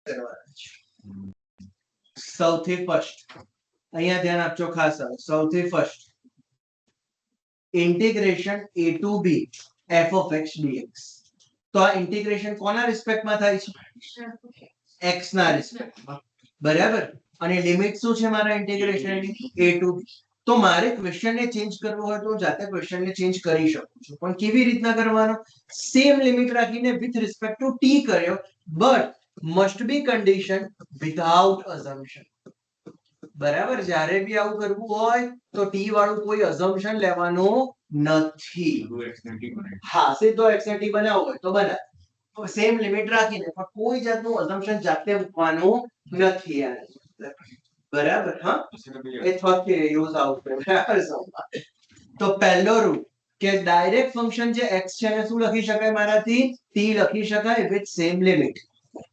કરવાના છે. સૌથી ફર્સ્ટ અહીંયા ધ્યાન આપજો ખાસ. સૌથી first integration a to b f of x dx. તો આ ઇન્ટિગ્રેશન કોના રિસ્પેક્ટમાં થાય છે? x ના રિસ્પેક્ટમાં. બરાબર. અને લિમિટ શું છે મારા ઇન્ટિગ્રેશનની? a to b. તો મારે ક્વેશ્ચન ને ચેન્જ કરવો હોય તો જાતે ક્વેશ્ચન ને ચેન્જ કરી શકું છું. પણ કેવી રીતના કરવાનો? સેમ લિમિટ રાખીને વિથ રિસ્પેક્ટ ટુ t કર્યો, but must be condition without assumption. બરાબર. જ્યારે બી આવું કરવું હોય તો t વાળું કોઈ અઝમ્પશન લેવાનું નથી. હા, સીધો x ને t બનાવવો હોય તો બનાવ. સેમ લિમિટ રાખીને, પણ કોઈ જાતનું અઝમ્પશન જાતે મૂકવાનું નથી. બરાબર. હા, એ થોડે યુઝ આઉટ બરાબર. તો પહેલો રૂલ કે ડાયરેક્ટ ફંક્શન જે x છે એને શું લખી શકાય મારાથી? t લખી શકાય વિથ સેમ લિમિટ.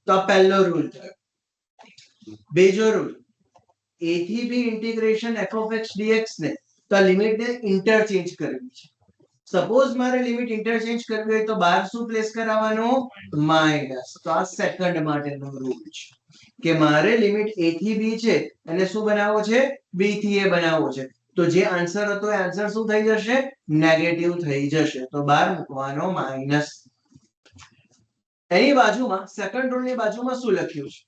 તો પહેલો રૂલ થયો. બીજો રૂલ, a થી b integration f of x dx ને તો લિમિટ ને ઇન્ટરચેન્જ કરવી છે. સપોઝ મારે લિમિટ ઇન્ટરચેન્જ કરવી હોય તો બહાર શું પ્લેસ કરાવવાનું? માઈનસ. તો આ સેકન્ડ માટેનો રૂલ છે કે મારે લિમિટ a થી b છે અને શું બનાવવો છે? b થી a બનાવવો છે. તો જે આન્સર હતો એ આન્સર શું થઈ જશે? નેગેટિવ થઈ જશે. તો બહાર મૂકવાનો માઈનસ. એની બાજુમાં સેકન્ડ રૂલ ની બાજુમાં શું લખ્યું છે?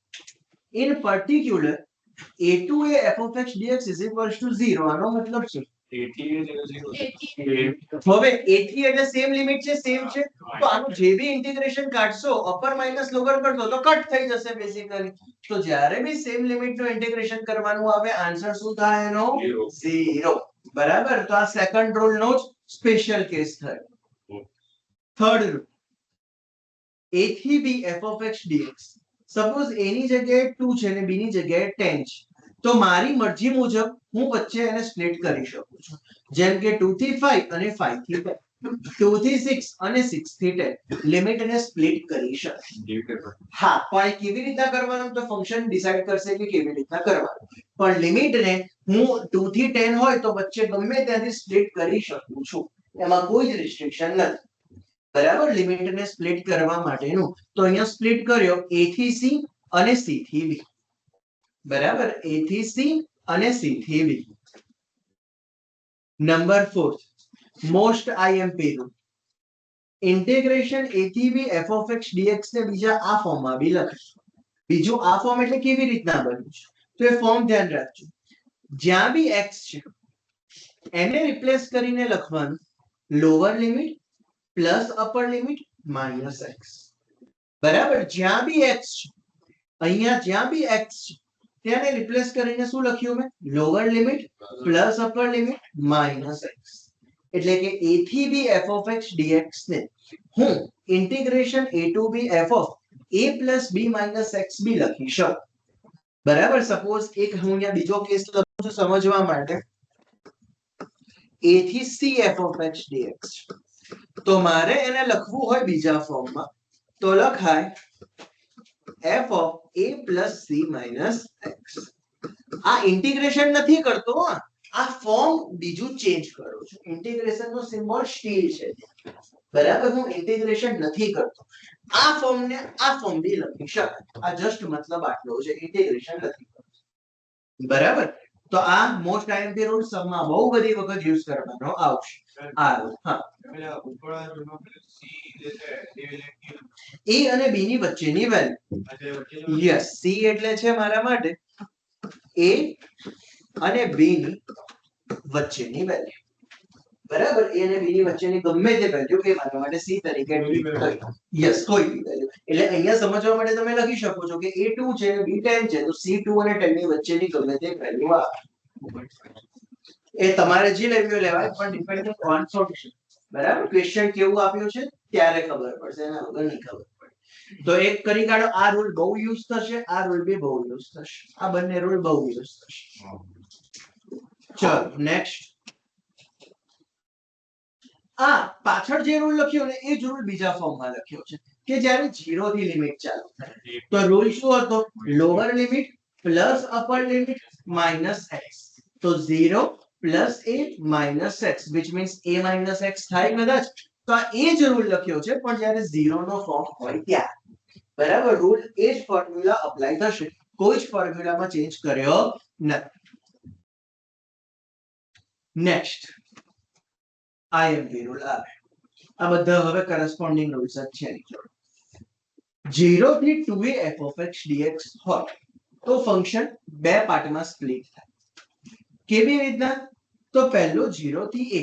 In particular a2 A f of x dx is equals to 0. આનો મતલબ શું? હવે a થી એટલે સેમ લિમિટ છે, સેમ છે. તો આનું જે બી ઇન્ટિગ્રેશન કાઢશો, અપર માઈનસ લોઅર કરશો તો કટ થઈ જશે બેઝિકલી. તો જ્યારે બી સેમ લિમિટ નું ઇન્ટિગ્રેશન કરવાનું આવે, આન્સર શું થાય એનો? 0. બરાબર. તો આ સેકન્ડ રૂલ નો જ સ્પેશિયલ કેસ થયો. થર્ડ રૂલ, a થી b f of x dx. Suppose a ની જગ્યાએ 2 છે અને b ની જગ્યાએ 10 છે. તો મારી મરજી મુજબ હું વચ્ચે એને સ્પ્લિટ કરી શકું છું. જેમ કે 2 થી 5 અને 5 થી 10, 2 થી 6 અને 6 થી 10 લિમિટ ને સ્પ્લિટ કરી શકાય. હા, પણ કેવી રીતના કરવાનું? તો ફંક્શન ડિસાઈડ કરશે કે કેવી રીતના કરવાનું. પણ લિમિટ ને હું 2 થી 10 હોય તો વચ્ચે ગમે ત્યાંથી સ્પ્લિટ કરી શકું છું. એમાં કોઈ જ રિસ્ટ્રિક્શન નથી. બરાબર. લિમિટ ને સ્પ્લિટ કરવા માટેનું તો અહીંયા સ્પ્લિટ કર્યો a થી c અને c થી b. બરાબર. a થી c અને c થી b. Number 4 most IMP rule, integration a થી b f of x dx ને બીજા આ ફોર્મમાં બી લખીશું. બીજું આ ફોર્મ એટલે કેવી રીતના બન્યું છે? તો એ ફોર્મ ધ્યાન રાખજો. જ્યાં બી x છે એને રિપ્લેસ કરીને લખવાનું lower limit plus upper limit minus x. બરાબર. જ્યાં બી x છે, અહીંયા જ્યાં બી x છે તેને રિપ્લેસ કરીને શું લખ્યું મેં? Lower limit plus upper limit minus x. એટલે કે a થી b f of x dx ને હું integration a to b f of a plus b minus x b લખી શકું. બરાબર. સપોઝ એક હું અહીંયા બીજો કેસ લખું છું સમજવા માટે. a થી c f of x dx. તો મારે એને લખવું હોય બીજા ફોર્મમાં તો લખાય f of a plus c minus x. આ ઇન્ટિગ્રેશન નથી કરતો, આ ફોર્મ બીજું ચેન્જ કરું છું. ઇન્ટિગ્રેશન નો સિમ્બોલ સ્ટીલ છે. બરાબર. હું ઇન્ટિગ્રેશન નથી કરતો. આ ફોર્મ ને આ ફોર્મ બી લખી શકાય. આ જસ્ટ મતલબ આટલો છે, ઇન્ટિગ્રેશન નથી કરતો. બરાબર. તો આ મોસ્ટ આઈએમપી રૂલ સબમાં બહુ બધી વખત યુઝ કરવાનો આવશે. આ રૂલ. હા, a અને b ની વચ્ચેની વેલ્યુ. યસ, c એટલે છે મારા માટે a અને b ની વચ્ચેની વેલ્યુ. બરાબર. a અને b ની વચ્ચેની ગમે તે વેલ્યુ એ મારા માટે c તરીકે ટ્રીટ કરી. યસ, કોઈ બી વેલ્યુ. એટલે અહીંયા સમજવા માટે તમે લખી શકો છો કે a 2 છે અને b 10 છે તો c 2 અને 10 ની વચ્ચેની ગમે તે વેલ્યુ આવે. એ તમારે જે લેવી લેવાય, પણ ડિપેન્ડિંગ ઓન સોલ્યુશન. બરાબર. ક્વેશ્ચન કેવું આપ્યું છે ત્યારે ખબર પડશે, એના વગર નહીં ખબર પડે. તો એક કરી કાઢો. આ રૂલ બહુ યુઝ થશે, આ રૂલ બી બહુ યુઝ થશે. આ બંને રૂલ બહુ યુઝ થશે. ચલો નેક્સ્ટ. આ પાછળ જે રૂલ લખ્યો ને એ જ રૂલ બીજા ફોર્મમાં લખ્યો છે કે જ્યારે 0 થી લિમિટ ચાલુ થાય તો રૂલ શું હતો? Lower limit plus upper limit minus x. તો 0 plus a minus x which means a minus x થાય કદાચ. તો આ એ જ રૂલ લખ્યો છે પણ જ્યારે 0 નો ફોર્મ હોય ત્યાં. બરાબર, રૂલ એ જ ફોર્મ્યુલા અપ્લાય થશે, કોઈ જ ફોર્મ્યુલામાં ચેન્જ કર્યો નથી. નેક્સ્ટ આઈએમપી રૂલ આવે. આ બધા હવે કરસ્પોન્ડિંગ રૂલ્સ જ છે. 0 થી 2a f of x dx હોય તો ફંક્શન બે પાર્ટમાં સ્પ્લિટ થાય. કેવી રીતના? તો પહેલો 0 થી a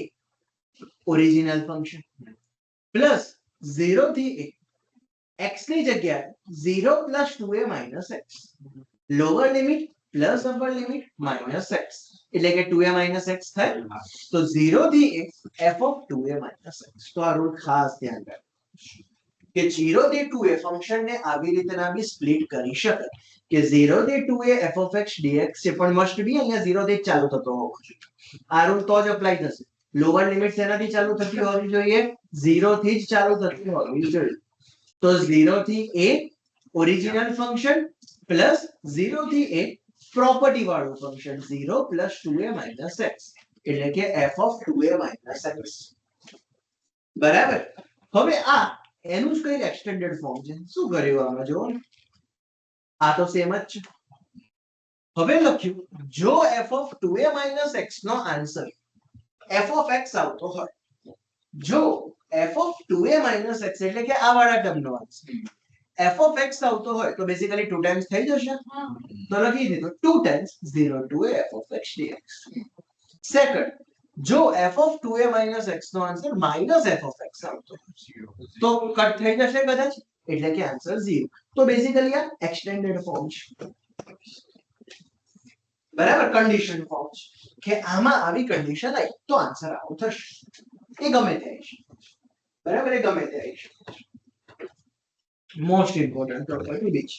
ઓરિજિનલ ફંક્શન પ્લસ 0 થી a x ની જગ્યાએ 0 plus 2a minus x, lower limit plus upper limit minus x, એટલે કે 2a માઇનસ x થાય. તો 0 થી a f of 2a minus x. તો આ રૂલ ખાસ ધ્યાન રાખજો કે 0 થી 2a ફંક્શનને આવી રીતના બી સ્પ્લિટ કરી શકાય કે 0 થી 2a f of x dx છે, પણ મસ્ટ બી અહીંયા 0 થી જ ચાલુ થતો હોવો જોઈએ. આ રૂલ તો જ અપ્લાય થશે. લોઅર લિમિટ શેનાથી ચાલુ થતી હોવી જોઈએ? 0 થી જ ચાલુ થતી હોવી જોઈએ. તો 0 થી a ઓરિજિનલ ફંક્શન પ્લસ 0 થી a પ્રોપર્ટી વાળું function 0 plus 2a minus x, એટલે કે f of 2a minus x. બરાબર. હવે આ એનું જ કઈ એક્સટેન્ડેડ ફોર્મ છે. શું કર્યું આમાં જોવો ને, આ તો સેમ જ છે. હવે લખ્યું જો f of 2a minus x નો આન્સર f of x આવતો હોય, જો f of 2a minus x એટલે કે આ વાળા ટર્મનો આન્સર f of x આવતો હોય તો બેઝિકલી 2 ટાઈમ્સ થઈ જશે. તો લખી દીધું 2 times 0 to a f of x dx. Second, જો f of 2a minus x નો answer minus f of x આવતો તો કટ થઈ જશે કદાચ, એટલે કે આન્સર 0. તો બેઝિકલી આ એક્સટેન્ડેડ ફોર્મ છે. બરાબર, કન્ડિશન ફોર્મ છે કે આમાં આવી કન્ડિશન આવી તો આન્સર આવો થશે. એ ગમે તે આવી શકે. બરાબર, એ ગમે તે આવી શકે. મોસ્ટ ઇમ્પોર્ટન્ટ પ્રોપર્ટી બીજ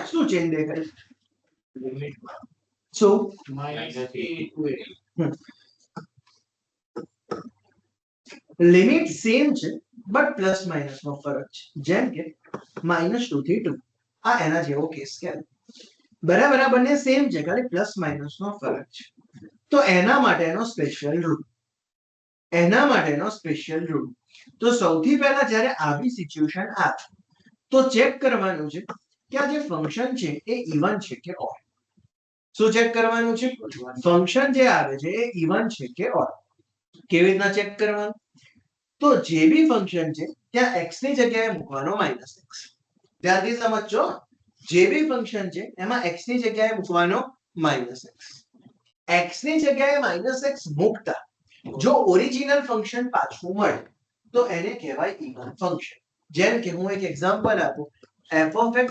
શું ચેન્જ દેખાય? શું લિમિટ સેમ છે બટ પ્લસ માઇનસ નો ફરક છે. જેમ કે -2 થી 2, આ એના જેવો કેસ કહેવાય. બરાબર, આ બંને સેમ છે, ખાલી પ્લસ માઇનસ નો ફરક છે. તો એના માટેનો સ્પેશિયલ રૂલ, એના માટેનો સ્પેશિયલ રૂલ. તો સૌથી પહેલા જ્યારે આવી સિચ્યુએશન આવે તો ચેક કરવાનું છે કે આ જે ફંક્શન છે એ ઇવન છે કે ઓડ. શું ચેક કરવાનું છે? ફંક્શન જે આવે છે એ ઇવન છે કે ઓડ. કેવી રીતના ચેક કરવાનું? તો જે બી ફંક્શન છે ત્યાં x ની જગ્યાએ મૂકવાનો -x. ધ્યાનથી સમજજો, જે બી ફંક્શન છે એમાં x ની જગ્યાએ મૂકવાનો -x. x ની જગ્યાએ -x મૂકતા જો ઓરિજિનલ ફંક્શન પાછું મળે તો એને કહેવાય ઇવન ફંક્શન. જેમ કે હું એક એક્ઝામ્પલ આપું, f of x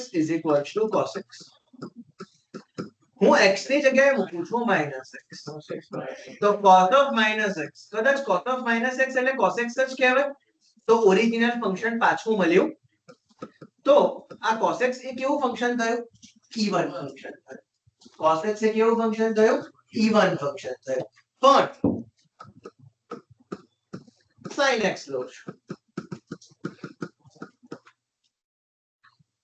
cos x. હું x ની જગ્યાએ મૂકું છું -x, તો cos of -x, કદાચ cos of -x એટલે cos x જ કહેવાય. તો ઓરિજિનલ ફંક્શન પાછું મળ્યું. તો આ cos x એ કેવું ફંક્શન થયું? ઇવન ફંક્શન થયું. cos x એ કેવું ફંક્શન થયું? ઇવન ફંક્શન થયું. પણ sin x લો છો,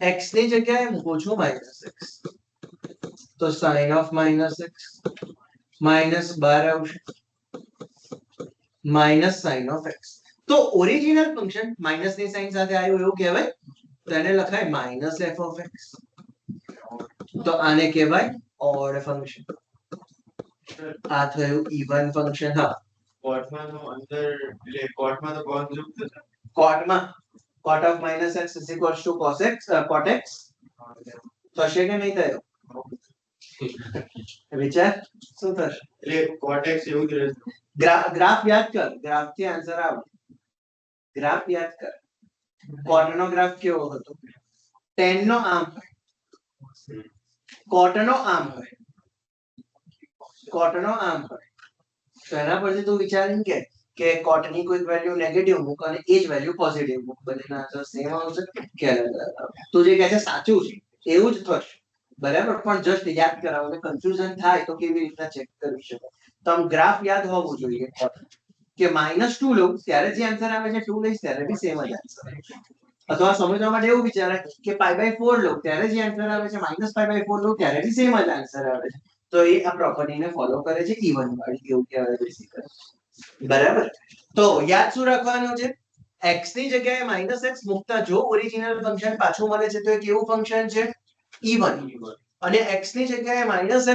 x ની જગ્યાએ મૂકું છું -x, તો sin of -x -12 આવશે sin of x. તો ઓરિજિનલ ફંક્શન માઇનસ ની સાઇન સાથે આવ્યું એવું કહેવાય, તો એને લખાય -f of x. તો આને કહેવાય ઓડ ફંક્શન. આ થયું ઇવન ફંક્શન. હા, કોટમાં તો અંદર એટલે કોટમાં તો cos કોટમાં cot of -x is equals to cos x cot x થશે કે નહીં થયો? વિચાર શું થશે? એટલે cot x એવું જ રહેશે. ગ્રાફ યાદ કર, ગ્રાફ થી આન્સર આવે. ગ્રાફ યાદ કર, cot નો ગ્રાફ કેવો હતો? tan નો આમ હોય, cot નો આમ હોય, cot નો આમ હોય. તો એના પરથી તું વિચારીને કે cot ની કોઈ વેલ્યુ નેગેટિવ મૂક અને એ જ વેલ્યુ પોઝિટિવ મૂક, બંનેના આન્સર સેમ આવશે કે અલગ અલગ આવશે? તું જે કહે છે સાચું છે એવું જ થશે. બરાબર, પણ જસ્ટ યાદ કરાવો એટલે કન્ફ્યુઝન થાય તો કેવી રીતના ચેક કરી શકાય. તો આમ ગ્રાફ યાદ હોવું જોઈએ કે -2 લો ત્યારે જે આન્સર આવે છે 2 લઈશ ત્યારે બી સેમ જ આન્સર આવે. અથવા સમજવા માટે એવું વિચારે કે π/4 લો ત્યારે જે આન્સર આવે છે -π/4 લો ત્યારે બી સેમ જ આન્સર આવે છે. તો એ આ પ્રોપર્ટીને ફોલો કરે છે ઇવન વાળી, એવું કહેવાય બેસિકલી. બરાબર, તો યાદ શું રાખવાનું છે? x ની જગ્યાએ -x મૂકતા જો ઓરિજિનલ ફંક્શન પાછું મળે છે તો એ કેવું ફંક્શન છે? even. અને x ની જગ્યાએ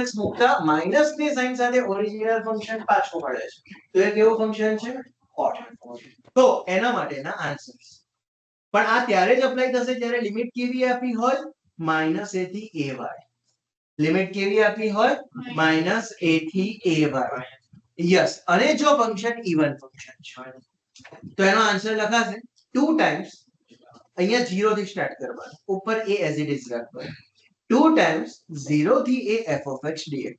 -x મૂકતા માઈનસ ની સાઇન સાથે ઓરિજિનલ ફંક્શન પાછું મળે છે તો એ કેવું ફંક્શન છે? odd. તો એના માટેના આન્સર. પણ આ ત્યારે જ અપ્લાય થશે જ્યારે લિમિટ કેવી આપી હોય? -a થી a y. લિમિટ કેવી આપી હોય? -a થી a y. યસ. અને જો ફંક્શન ઇવન ફંક્શન છે તો એનો આન્સર લખાશે 2 ટાઈમ્સ, અહીંયા 0 થી સ્ટાર્ટ કરવાનું, ઉપર a એઝ ઇટ ઇઝ રાખવાનું, 2 ટાઈમ્સ 0 થી a f of x dx.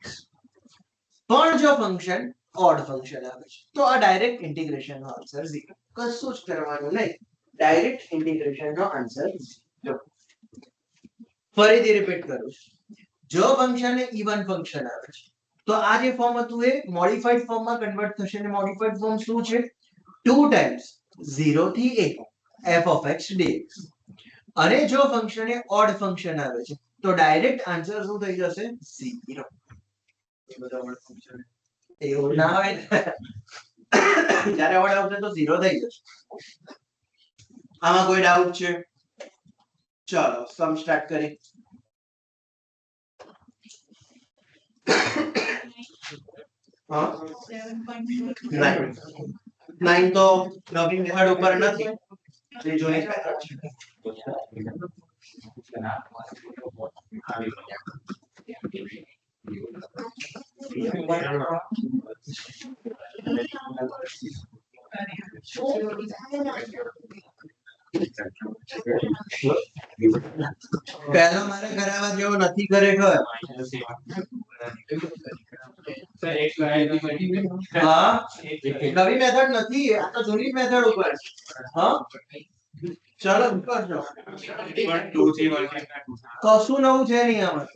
પણ જો ફંક્શન ઓડ ફંક્શન આવે છે તો આ ડાયરેક્ટ ઇન્ટિગ્રેશન નો આન્સર 0. કશું જ કરવાનું નહીં, ડાયરેક્ટ ઇન્ટિગ્રેશન નો આન્સર 0. ફરીથી રિપીટ કરું છું, જો ફંક્શન એ ઇવન ફંક્શન આવે છે તો આ જે ફોર્મ હતું એ મોડિફાઈડ ફોર્મમાં કન્વર્ટ થશે. અને મોડિફાઈડ ફોર્મ શું છે? 2 ટાઈમ્સ 0 થી a f of x dx. અને જો ફંક્શન એ ઓડ ફંક્શન આવે છે તો ડાયરેક્ટ આન્સર શું થઈ જશે? 0. એ બધા ઓડ ફંક્શન એવું ના હોય ને. જ્યારે ઓડ આવશે તો 0 થઈ જશે. આમાં કોઈ ડાઉટ છે? ચલો સમ સ્ટાર્ટ કરીએ. હા 9 તો નવી મેથડ ઉપર નથી, જે જૂની મેથડ છે. પહેલો મારે કરાવવા જેવો નથી ખરેખર. હા નવી મેથડ નથી, આ તો જૂની મેથડ ઉપર. હા ચલો કરજો. કશું નવું છે નહીં આમાં.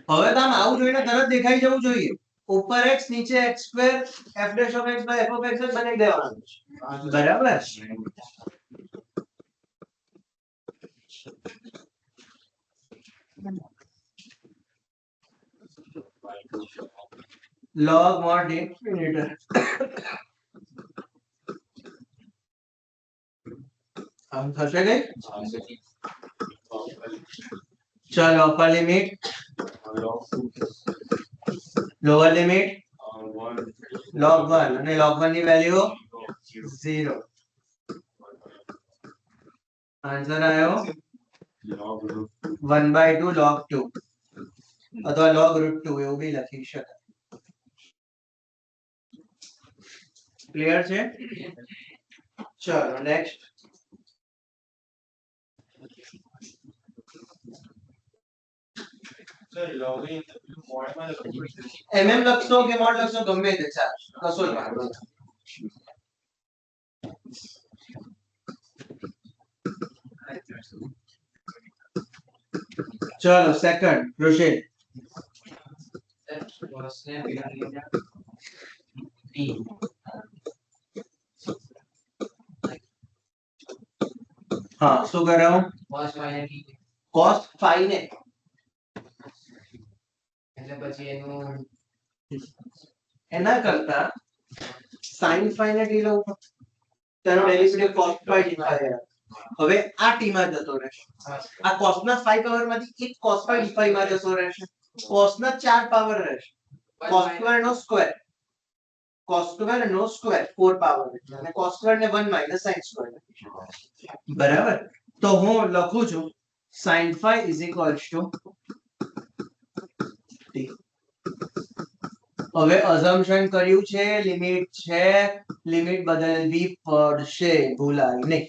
હવે તો આમ આવું જોઈને તરત દેખાઈ જવું જોઈએ. ઉપર x નીચે x2 f dash of x by f of x જ બનાવી દેવાનું છે. બરાબર. log mod infinitor. આમ થશે કઈ? ચલો upper limit, lower limit log 1 અને log 1 ની વેલ્યુ 0. આન્સર આવ્યો 1/2 log 2 અથવા log √2 એવું બી લખી શકાય. ક્લિયર છે? ચલો નેક્સ્ટ. mm લખશો કે મોડ લખશો ગમે તે ચાલે, કશો જ વાંધો નથી. ચલો સેકન્ડ પ્રોસીડ. હા શું કરાવું? cos phi ને એટલે પછી એનું એના કરતા sin phi ને ટી લઉં. તેનો ડેરિવેટિવ cos phi dy. હવે આ ટી માં જતો રહેશે, આ cos ના phi પાવર માંથી એક cos phi dy માં જતો રહેશે. cos ના 4 પાવર રહેશે, cos સ્ક્વેર નો સ્ક્વેર, cos સ્ક્વેર નો સ્ક્વેર 4 પાવર અને cos સ્ક્વેર ને 1 - sin સ્ક્વેર. બરાબર. તો હું લખું છું sin phi is equals to t. હવે અઝમ્પશન કર્યું છે લિમિટ છે, લિમિટ બદલવી પડશે, ભૂલાય નહીં.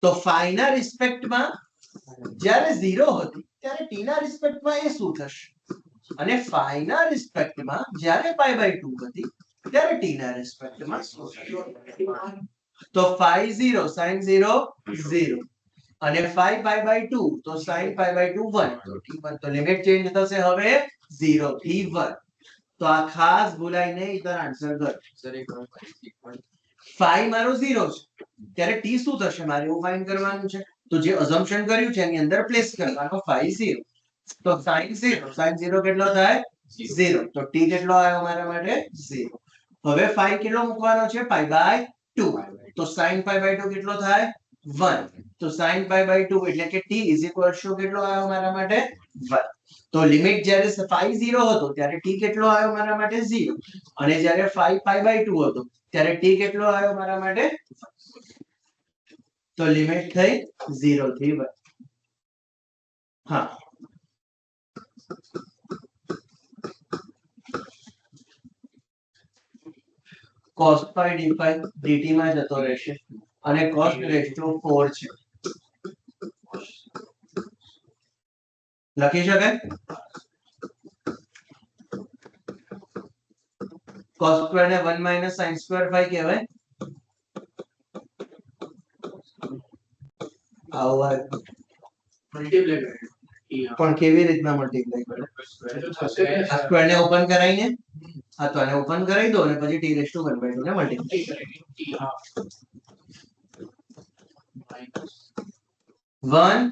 તો phi ના રિસ્પેક્ટમાં જ્યારે 0 હતી ત્યારે t ના રિસ્પેક્ટમાં એ શું થશે? અને phi ના રિસ્પેક્ટમાં જ્યારે π/2 હતી ત્યારે t ના રિસ્પેક્ટમાં શું થશે? તો phi 0 sin 0 0 અને phi π/2 તો sin π/2 1 તો t1. તો લિમિટ ચેન્જ થશે હવે 0 થી 1. તો આ ખાસ ભૂલાય નહીં, ઇધર આન્સર કર. phi મારો 0 છે ત્યારે t શું થશે મારે એવું ફાઇન્ડ કરવાનું છે. તો જે અઝમ્પશન કર્યું છે એની અંદર પ્લેસ કરવાનો phi 0. તો sin 0 કેટલો થાય? 0 તો t કેટલો આવ્યો મારા માટે 0 હવે phi કેટલો મૂકવાનો છે pi by 2 તો sin pi by 2 કેટલો થાય 1 તો sin pi by 2 એટલે કે t is equal to કેટલો આવ્યો મારા માટે 1 તો લિમિટ જ્યારે phi 0 હતો ત્યારે t કેટલો આવ્યો મારા માટે 0 અને જ્યારે phi pi by 2 હતો ત્યારે t કેટલો આવ્યો મારા માટે તો લિમિટ થઈ 0 થી 1 હા cos pi d phi dt માં જતો રહેશે અને cos raised to 4 છે લખી શકાય cos square ને 1 minus sin square phi કહેવાય આવા પણ કેવી રીતના મલ્ટીપ્લાય કરે આ સ્ક્વેર ને ઓપન કરાઈને હા તો આને ઓપન કરાવી દો અને પછી t raised to 1 by 2 ને multiply 1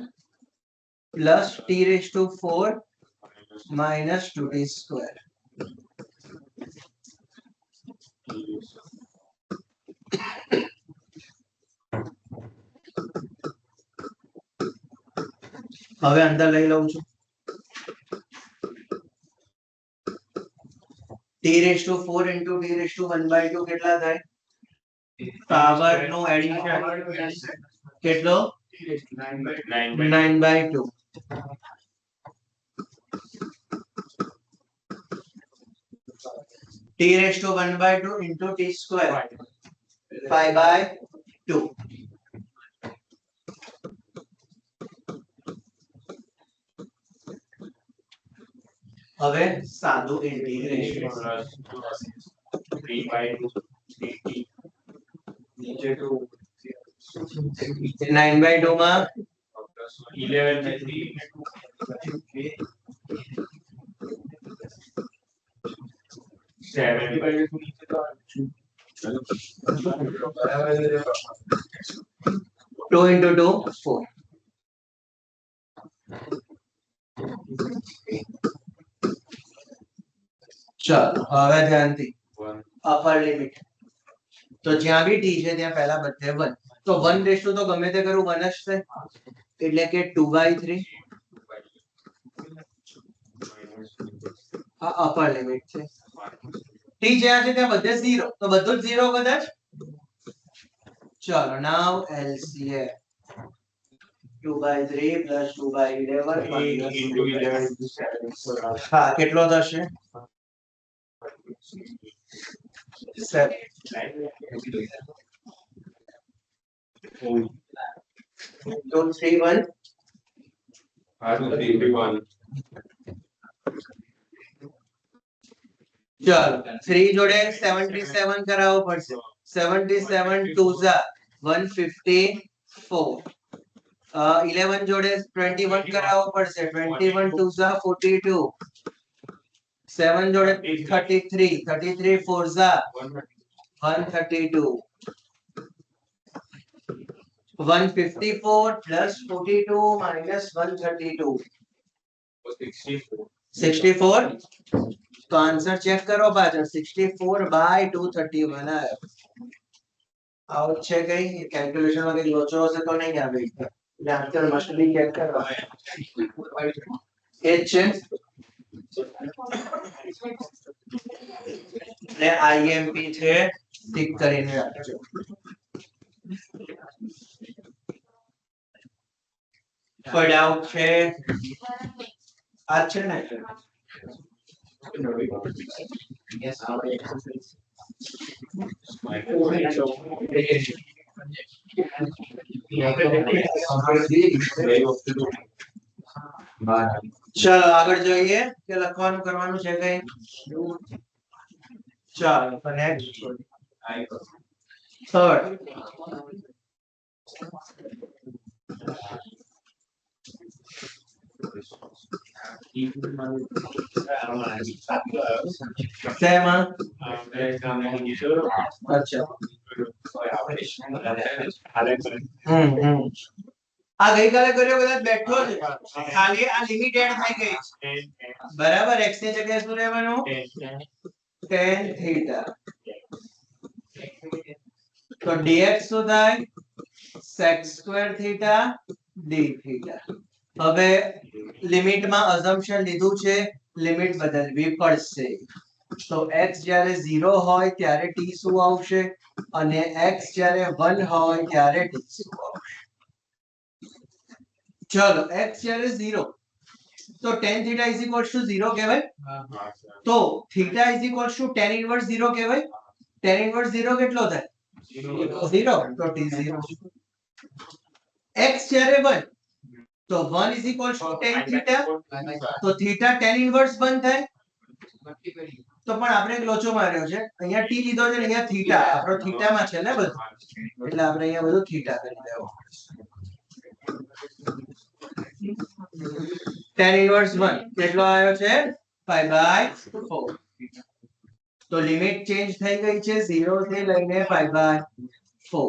plus t raised to 4 minus 2t square હવે અંદર લઈ લઉં છું t raised to 4 into t raised to 1 by 2 કેટલા થાય પાવર નો એડિશન કેટલો 9 by 2 t raised to 1 by 2 into t square 5 by 2 હવે સાદું ઇન્ટિગ્રેશન 3 by 2 dt નીચે to 9 by 2 માં 11 by 3 7 by 2 નીચે તો 2 into 2 4 ચાલો હવે ધ્યાનથી અપર લિમિટ તો જ્યાં બી t છે ત્યાં પહેલા બધે 1 તો 1 રેસ ટુ તો ગમે તે કરું 1 જ થાય એટલે કે 2/3 આ અપર લિમિટ છે t જ્યાં છે ત્યાં બધે 0 તો બધું જ 0 કદાચ ચાલો નાવ LCM 2/3 plus 2/11 minus 2/11 હા કેટલો થશે 7 2 3 1 ચાલો 3 જોડે 77 કરાવવો પડશે 77 2 ઝા 154 11 જોડે 21 કરાવવો પડશે 21 2 ઝા 42 7 જોડે 33 33 4 ઝા 132 154 plus 42 minus 132 64 तो आंसर चेक करो पाછળ 64 by 231 आयो आउट છે કઈ કેલ્ક્યુલેશન માં કઈ લોચો હશે તો નહીં આવે એટલે આન્સર મસ્ટ બી ચેક કરો એ છે ને આઈએમપી છે ટિક કરીને રાખજો કોઈ ડાઉટ છે આ છે ને Yes, ચલો આગળ જોઈએ કે લખવાનું કરવાનું છે કઈ ચાલો તો નેક્સ્ટ થર્ડ શેમાં અચ્છા આ ગઈકાલે કર્યો કદાચ બેઠો છે ખાલી આ લિમિટ એડ થઈ ગઈ છે બરાબર x ની જગ્યાએ શું લેવાનું tan થીટા તો dx શું થાય sec square theta d theta હવે લિમિટમાં અઝમ્પશન લીધું છે લિમિટ બદલવી પડશે તો x જ્યારે 0 હોય ત્યારે t શું આવશે અને x જ્યારે 1 હોય ત્યારે t શું આવશે ચલો x જ્યારે 0 તો tan theta is equals to 0 કહેવાય તો theta is equals to tan inverse 0 કહેવાય tan inverse 0 કેટલો થાય 0 તો t 0 x જ્યારે 1 તો 1 is equals to tan theta તો theta tan inverse 1 થાય તો પણ આપણે એક લોચો માર્યો છે અહીંયા t લીધો છે ને અહીંયા theta આપણો theta માં છે ને બધું એટલે આપણે અહીંયા બધું theta કરી દેવો tan inverse 1 કેટલો આવ્યો છે pi by 4 તો લિમિટ ચેન્જ થઈ ગઈ છે 0 થી લઈને pi by 4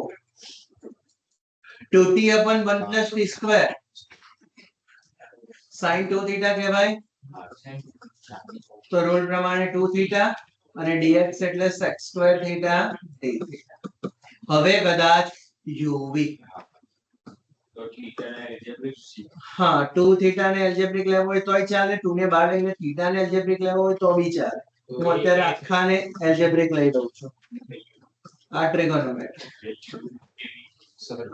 2t upon 1 plus t square sin 2 theta કહેવાય તો રૂલ પ્રમાણે 2 theta અને dx એટલે sec square theta d theta હવે કદાચ uv હા 2 theta ને એલ્જેબ્રિક લેવો હોય તોય ચાલે 2 ને બહાર લઈને theta ને એલ્જેબ્રિક લેવો હોય તો બી ચાલે હું અત્યારે આખાને એલ્જેબ્રિક લઈ દઉં છું આ ટ્રિગોનોમેટ્રી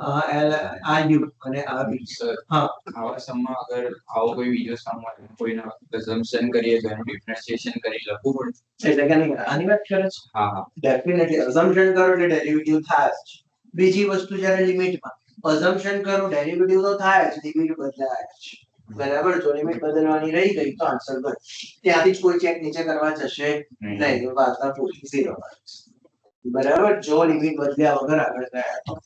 આ એલ આ યુ અને આ બી સર હા આવા સમમાં અગર આવો કોઈ બીજો સમ હોય કોઈના assumption કરીએ તો એનું ડિફરન્શિએશન કરી લખવું પડે એટલે કે નહીં આની વાત કરે છે હા હા ડેફિનેટલી અઝમ્પશન કરો એટલે ડેરિવેટિવ થાય જ બીજી વસ્તુ જ્યારે લિમિટમાં અઝમ્પશન કરો ડેરિવેટિવ તો થાય જ લિમિટ બદલાય જ બરાબર જો લિમિટ બદલવાની રહી ગઈ તો આન્સર બન ત્યાંથી જ કોઈ ચેક નીચે કરવા જશે નહીં વાર્તા પૂરી 0 બરાબર જો લિમિટ બદલ્યા વગર આગળ ગયા તો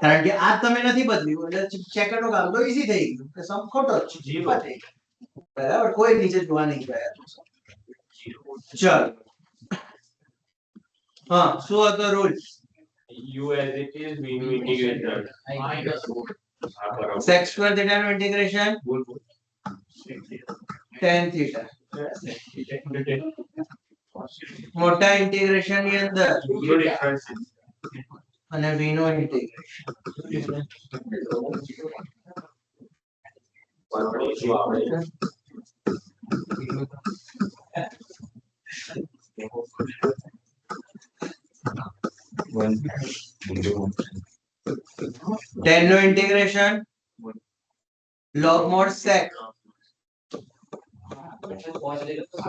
કારણ કે આ તમે નથી બદલ્યું એટલે ચેકરનું કામ તો ઈઝી થઈ ગયું કે સમ ખોટો જ છે બરાબર કોઈ નીચે જોવા નહીં ગયા ચાલો હા શું હતો rule u as it is we will integrate that sec square theta નું ઇન્ટિગ્રેશન tan theta મોટા ઇન્ટિગ્રેશન ની અંદર no difference અને v નો ઇન્ટિગ્રેશન tan નો ઇન્ટિગ્રેશન log mod sec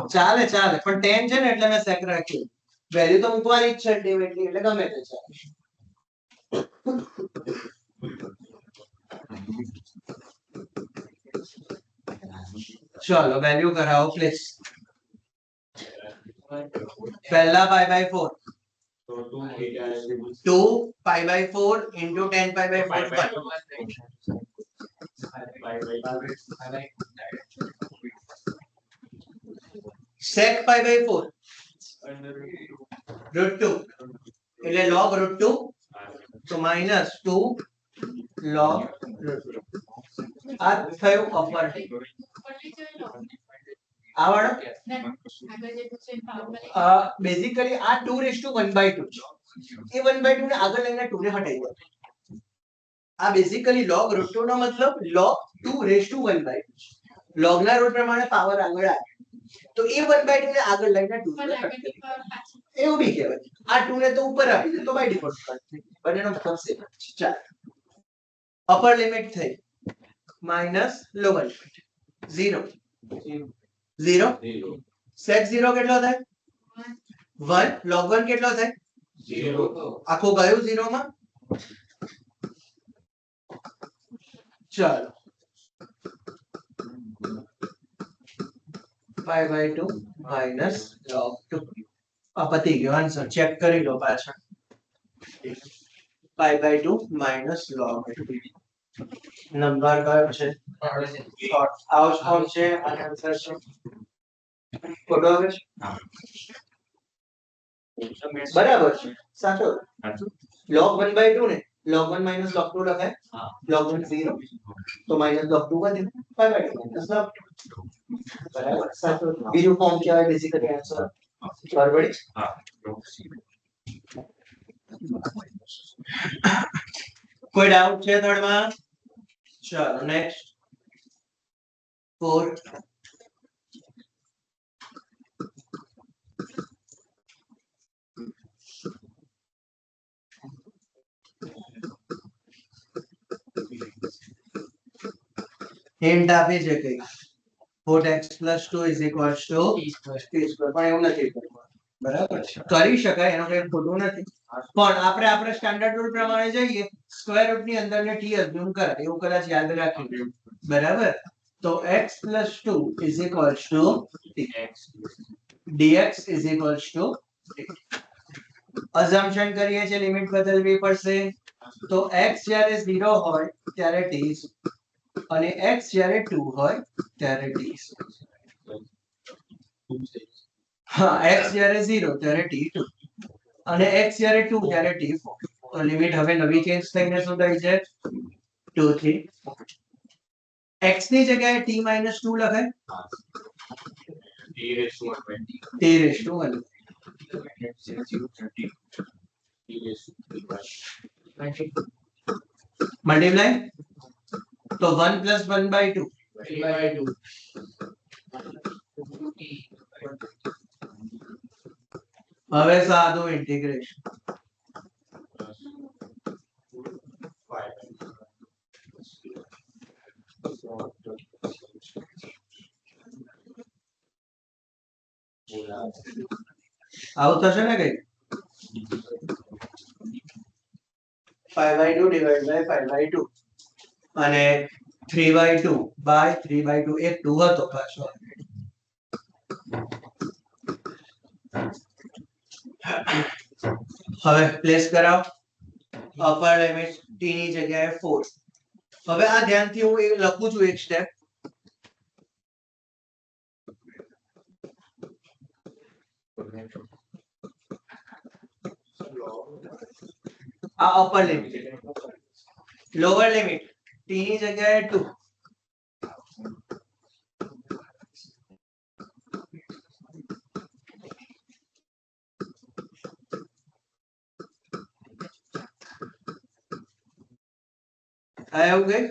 ચાલે ચાલે પણ tan છે ને એટલે મેં sec રાખ્યું વેલ્યુ તો મૂકવાની જ છે અલ્ટિમેટલી એટલે ગમે તે ચાલે ચલો વેલ્યુ કરાવો પ્લીઝ પહેલા pi by 4 so 2 theta is equal 2 pi by 4 into 10 pi by 4 sec pi by 4 root 2 એટલે log root 2 તો minus 2 log root 2 આ થયું અપર આ વાળો બેઝિકલી આ 2 raised to 1 by 2 છે એ 1 by 2 ને આગળ લઈને 2 ને હટાવી દો આ બેઝિકલી log root 2 નો મતલબ log 2 raised to 1 by 2 છે log ના રૂટ પ્રમાણે પાવર આગળ આવે તો એ 1 by 2 ને આગળ લઈને 2 ને હટાવી દો એવું બી કહેવાય આ 2 ને તો ઉપર આપી દે તો બાય ડિફોલ્ટ કટ બંનેનો મતલબ સેમ છે ચાલ અપર લિમિટ થઈ માઈનસ લોઅર લિમિટ 0 0 sec 0 કેટલો થાય 1 log 1 કેટલો થાય 0 આખો ગયો 0 માં ચાલો pi by 2 minus log 2 આ પતી ગયો આન્સર ચેક કરી લો પાછા pi by 2 minus log 2 number કયો છે શોર્ટ આઉટકમ છે અને આન્સર છે ફોટો આવે છે બરાબર છે સાચો log 1 by 2 ને log 1 minus log 2 લખાય હા. log 1 0 તો minus log 2 વધે 5/2 minus log 2 બરાબર સાચું બીજું ફોર્મ કહેવાય બેઝિકલી આન્સર બરાબર હા કોઈ ડાઉટ છે થર્ડ માં ચાલો નેક્સ્ટ 4 હિન્ટ આપી છે કઈ 4x + 2 = t square પણ એવું નથી કરવું બરાબર કરી શકાય એનો કઈ ખોટું નથી પણ આપણે સ્ટાન્ડર્ડ રૂલ પ્રમાણે જઈએ સ્ક્વેર રૂટ ની અંદર ને t અઝ્યુમ કરાય એવું કદાચ યાદ રાખીએ બરાબર તો x + 2 = t dx = t assumption કરીએ છે લિમિટ બદલવી પડશે તો x જ્યારે 0 હોય ત્યારે t અને x જ્યારે 2 હોય ત્યારે t હા x જ્યારે 0 ત્યારે t2 અને x જ્યારે 2 ત્યારે t4 તો લિમિટ હવે નવી ચેન્જ થઈને શું થઈ છે 2 થી x ની જગ્યાએ t - 2 લખાય t raised to 1 મલ્ટીપ્લાય તો 1 + 1/2 હવે સાદું ઇન્ટિગ્રેશન આવું થશે ને કઈ 5/2 / 5/2 અને 3/2 એક 2 હતો પાછો હવે પ્લેસ કરાવ અપર લિમિટ t ની જગ્યાએ 4 હવે આ ધ્યાનથી હું એ લખું છું એક સ્ટેપ આ upper limit lower limit t ની જગ્યાએ 2 આવું ગઈ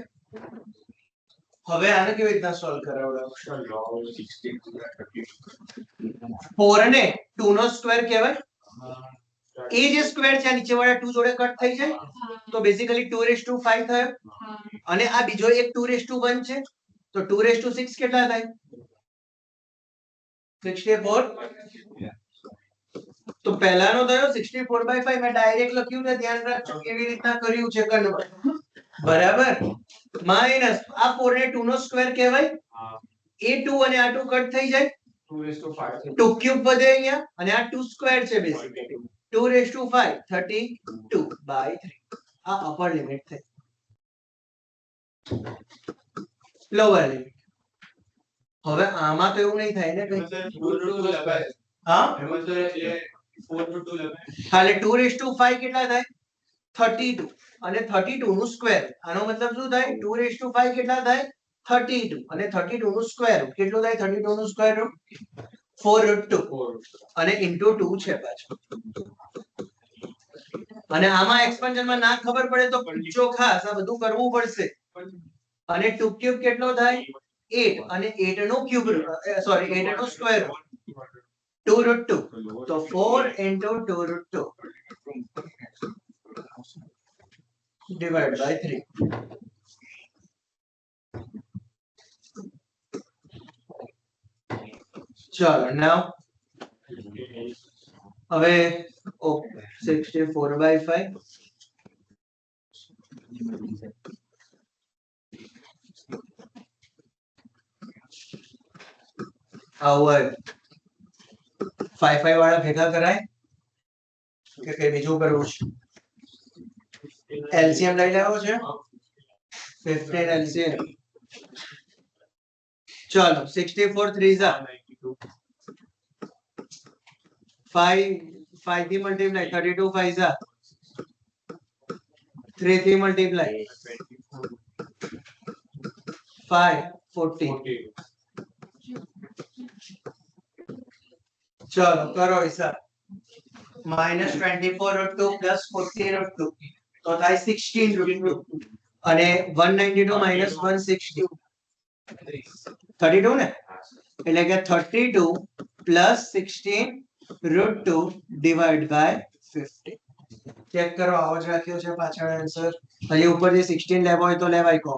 હવે આને કેવી રીતના સોલ્વ કરાવડાવશું 4 ને 2 નો સ્ક્વેર કહેવાય એ જે સ્ક્વેર છે આ નીચેવાળા 2 જોડે કટ થઈ જાય તો બેઝિકલી 2/5 થયો અને આ બીજો એક 2/1 છે તો 2/6 કેટલા થાય 64 તો પહેલાનો થયો 64/5 મેં ડાયરેક્ટ લખ્યું છે ધ્યાન રાખજો કેવી રીતના કર્યું છે કન્વર્ટ બરાબર માઈનસ આ 4 ને 2 નો સ્ક્વેર કહેવાય એ 2 અને આ 2 કટ થઈ જાય 2 ક્યુબ વધે અહીંયા અને આ 2 સ્ક્વેર છે બેઝિકલી 2/5 32/3 આ અપર લિમિટ થઈ લોઅર લિમિટ હવે આમાં તો એવું નહીં થાય ને કઈ હા એટલે 2/5 કેટલા થાય 32 અને 32 નું સ્ક્વેર આનો મતલબ શું થાય 2/5 કેટલા થાય 32 અને 32 નું સ્ક્વેર રૂટ કેટલું થાય 32 નું સ્ક્વેર રૂટ 4√2 અને into 2 છે પાછું અને આમાં એક્સપાન્શન માં ના ખબર પડે તો પૂછો ખાસ આ બધું કરવું પડશે અને 2 ક્યુબ કેટલો થાય 8 અને 8 નો ક્યુબ સોરી 8 નો સ્ક્વેર રૂટ 2√2 તો 4 into 2√2 divided by 3 ચલો now હવે 64/5 આવું 5 વાળા ભેગા કરાય કે કઈ બીજું કરવું છે એલસીએમ લઈ લેવો છે 15 એલસીએમ ચલો 64 3s 5 થી મલ્ટીપ્લાય 32 5s 3 થી મલ્ટીપ્લાય 5 40 ચલો કરો હિસાબ -24 √2 + 40 √2 તો થાય 16 √2 અને 192 - 160 32 ને એટલે કે 32 + 16 √2 / 50 ચેક કરો આવો જ રાખ્યો છે પાછળ આન્સર હજી ઉપરથી 16 લેવો હોય તો લેવાય કો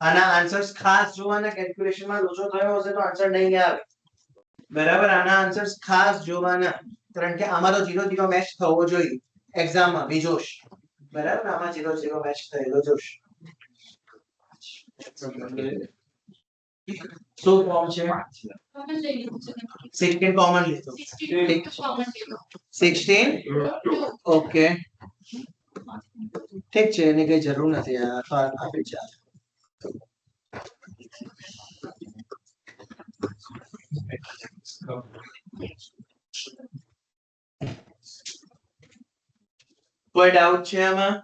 આના આન્સર્સ ખાસ જોવાના કેલ્ક્યુલેશનમાં લોચો થયો હશે તો આન્સર નહીં આવે બરાબર આના આન્સર્સ ખાસ જોવાના કારણ કે આમાં તો 0 0 મેચ થવો જોઈએ એક્ઝામમાં બીજોશ બરાબર આમાં 0 0 મેચ થયેલો જોશ શું ફોર્મ છે 16 કોમન લીધો 16 ઓકે ઠીક છે એની કઈ જરૂર નથી આ તો આપી ચાલે કોઈ ડાઉટ છે આમાં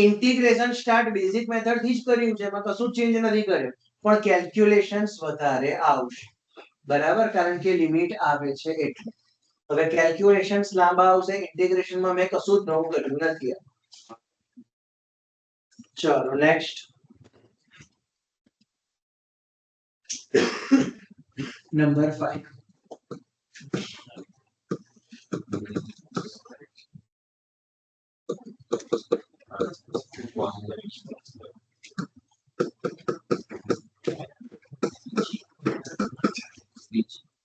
ઇન્ટિગ્રેશન સ્ટાર્ટ બેઝિક મેથડ થી જ કર્યું છે એમાં કશું ચેન્જ નથી કર્યું પણ કેલ્ક્યુલેશન્સ વધારે આવશે બરાબર કારણ કે લિમિટ આવે છે એટલે હવે કેલ્ક્યુલેશન્સ લાંબા આવશે ઇન્ટિગ્રેશન માં મેં કશું જ નવું કર્યું નથી ચલો નેક્સ્ટ નંબર 5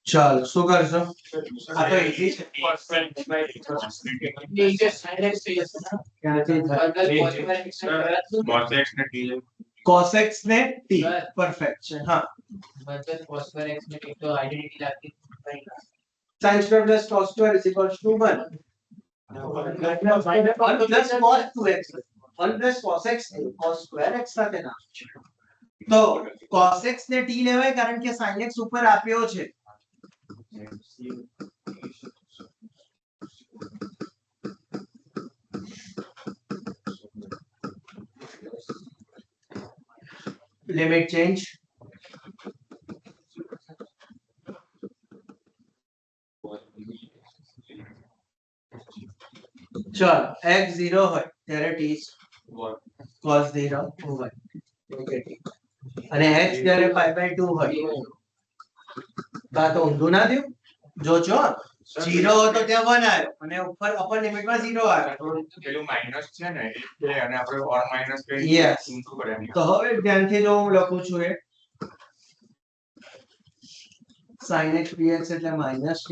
ચાલો શું કરશો આ તો ઈઝી છે cos x ને t પરફેક્ટ છે હા sin square plus cos square is equals to 1 1 plus cos 2x 1 plus cos x cos square x સાથે ના તો cos x ને t લેવાય કારણ કે sin x ઉપર આપ્યો છે લિમિટ ચેન્જ ચલો x 0 હોય ત્યારે t cos 0 હોય ઓકે અને x જ્યારે pi/2 હોય કા તો ઊંધું ના થયું જોજો 0 હોય તો ત્યાં 1 આવ્યો અને ઉપર અપર લિમિટ માં 0 આવ્યો પેલું માઈનસ છે ને એટલે અને આપણે ઓર માઈનસ કરી Yes. ઊંધું કર્યા તો હવે ધ્યાનથી જો હું લખું છું એ sin x dx એટલે માઈનસ t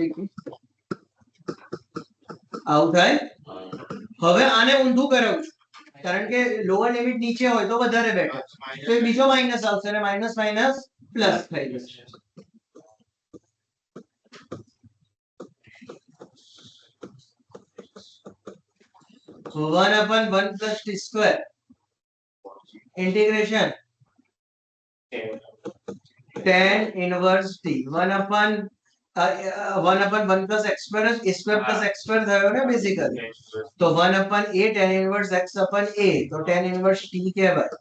આવું થાય હવે આને ઊંધું કરાવું છું કારણ કે લોઅર લિમિટ નીચે હોય તો વધારે બેટર તો એ બીજો માઈનસ આવશે અને માઈનસ માઈનસ પ્લસ થઈ જશે 1/1 plus t square integration tan inverse t 1/1 plus x square a square plus x square થયો ને બેઝિકલી તો 1/a tan inverse x upon a તો tan inverse t કહેવાય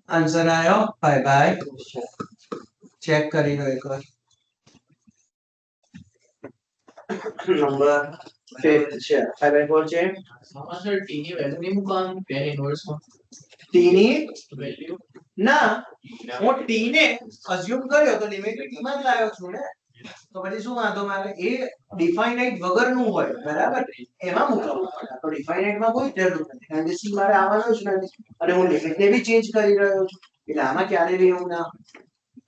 આન્સર આવ્યો બાય બાય ચેક કરી લો એકવાર નંબર 5 છે 5/4 છે સર t ની વેલ્યુ ની મૂકવાનું tan ઇન્વર્સ માં t ની વેલ્યુ ના હું t ને અઝ્યુમ કર્યો તો લિમિટ t માં જ લાવ્યો છું ને તો પછી શું વાંધો મારે એ ડિફાઇનાઇટ વગરનું હોય બરાબર એમાં મૂકવું પડે તો ડિફાઇનાઇટ માં કોઈ જરૂર નથી કારણ કે c મારે આવવાનો જ નથી અને હું લિમિટ ને બી ચેન્જ કરી રહ્યો છું એટલે આમાં ક્યારે બી એવું ના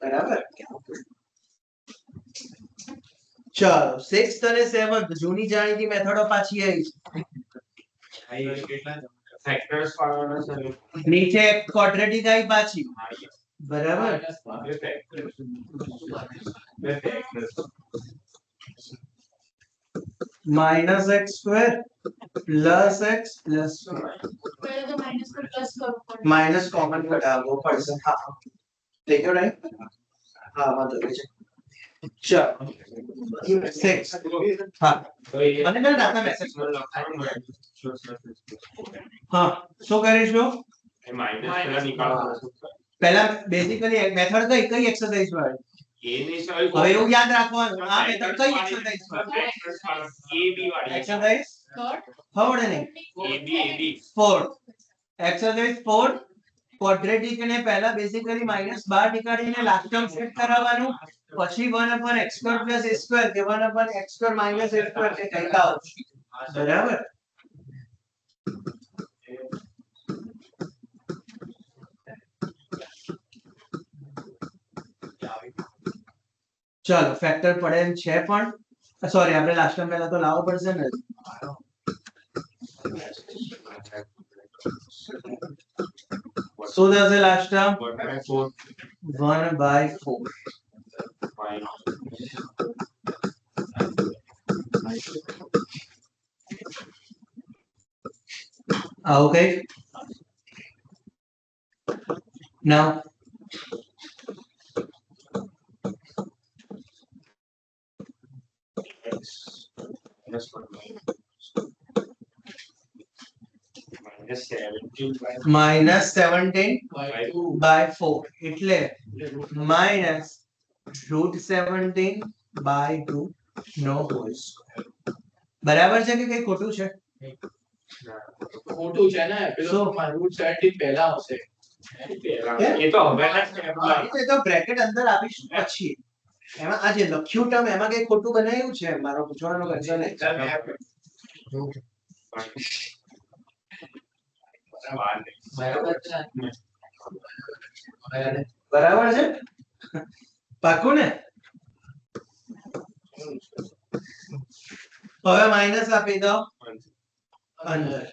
બરાબર ચાલો 6th અને 7th જૂની જાણીતી મેથડો પાછી આવી ફેક્ટર્સ પાડવાના છે નીચે ક્વોડ્રેટિક આવી પાછી બરાબર minus x square plus x plus पहले तो माइनस को प्लस करो पर માઇનસ કોમન કઢાવવો પડશે હા થઈ ગયો રાઈટ હા વાંધો નહીં ચાલો 6 હા મને ના દાખલા મેસેજ કરો હા શું કરીશું પહેલા બેઝિકલી મેથડ કઈ એક્સરસાઇઝ વાળી હવે એવું યાદ રાખવાનું આ મેથડ કઈ એક્સરસાઇઝ વાળી એક્સરસાઇઝ थर्ड થર્ડ ને ફોર્થ એક્સરસાઇઝ 4 ક્વોડ્રેટિક ને પહેલા બેઝિકલી -12 નીકાળીને લાસ્ટ ટર્મ સેટ કરાવવાનું પછી 1/x² + a² કે 1/x² - a² કે કહેતા આવશે બરાબર ચાલો ફેક્ટર પડે એમ છે પણ સોરી આપણે લાસ્ટ ટાઈમ પહેલા તો લાવવો પડશે ને શું થશે લાસ્ટ ટાઈમ 1/4 okay now -17/4 એટલે -√17/2 નો હોલ સ્ક્વેર બરાબર છે કે કઈ ખોટું છે ખોટું છે ને પેલો શું? રૂટ 17 પહેલા આવશે એ તો બ્રેકેટ અંદર આપીશું પછી એમાં આ જે લખ્યું ટર્મ એમાં કઈ ખોટું બનાવ્યું છે મારો પૂછવાનો કન્સર્ન છે બરાબર છે બરાબર છે પાકું ને હવે માઈનસ આપી દો અંદર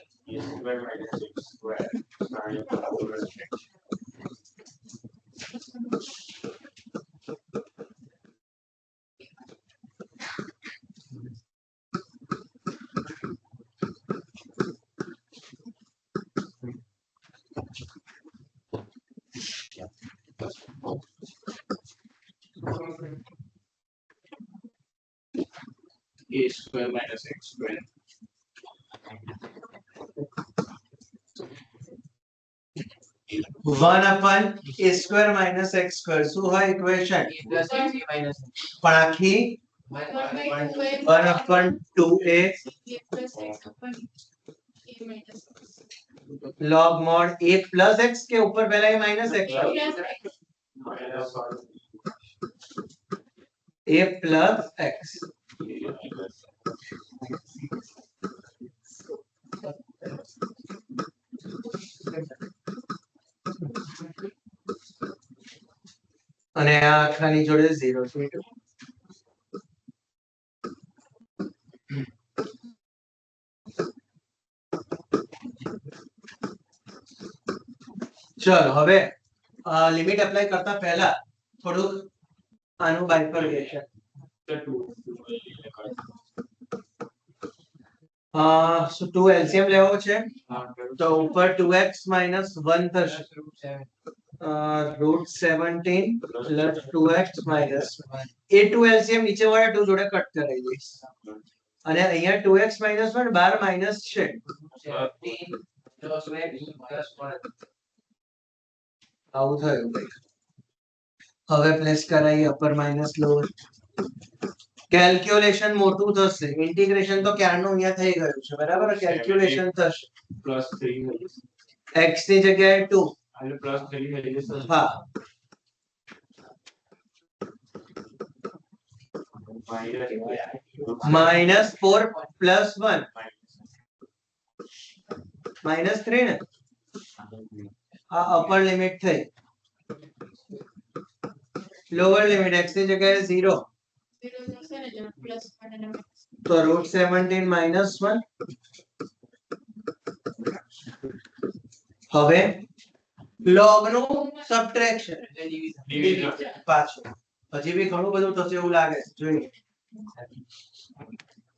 a² - x². 1/a² - x² શું હોય equation a plus x a minus x. પણ આખી 1/2a a plus x upon a minus log mod a plus x के ऊपर पहला ये माइनस x a है plus x a plus x અને આ આખાની જોડે 0 છે ચલો હવે લિમિટ એપ્લાય કરતા પહેલા થોડુંક આનું બાયફર્કેશન so 2 LCM લેવો છે તો ઉપર 2x - 1 થશે √17 plus 2x minus 1 એ 2 LCM નીચે વાળા 2 જોડે કટ કરી દઈશ અને અહીંયા 2x minus 1 બાર માઈનસ છે 17 plus x plus 1. આવું થયું ભાઈ હવે પ્લેસ કરાઈ અપર માઈનસ લોઅર કેલ્ક્યુલેશન મોટું થશે ઇન્ટિગ્રેશન તો ક્યારનું અહીંયા થઈ ગયું છે બરાબર કેલ્ક્યુલેશન થશે x ની જગ્યાએ 2 હા -4 plus 1 -3 ને આ અપર લિમિટ થઈ લોઅર લિમિટ x ની જગ્યાએ 0 0 થશે ને જો પ્લસ 1 અને minus તો √17 -1 હવે log નું સબટ્રેક્શન પાછું હજી બી ઘણું બધું થશે એવું લાગે છે જોઈએ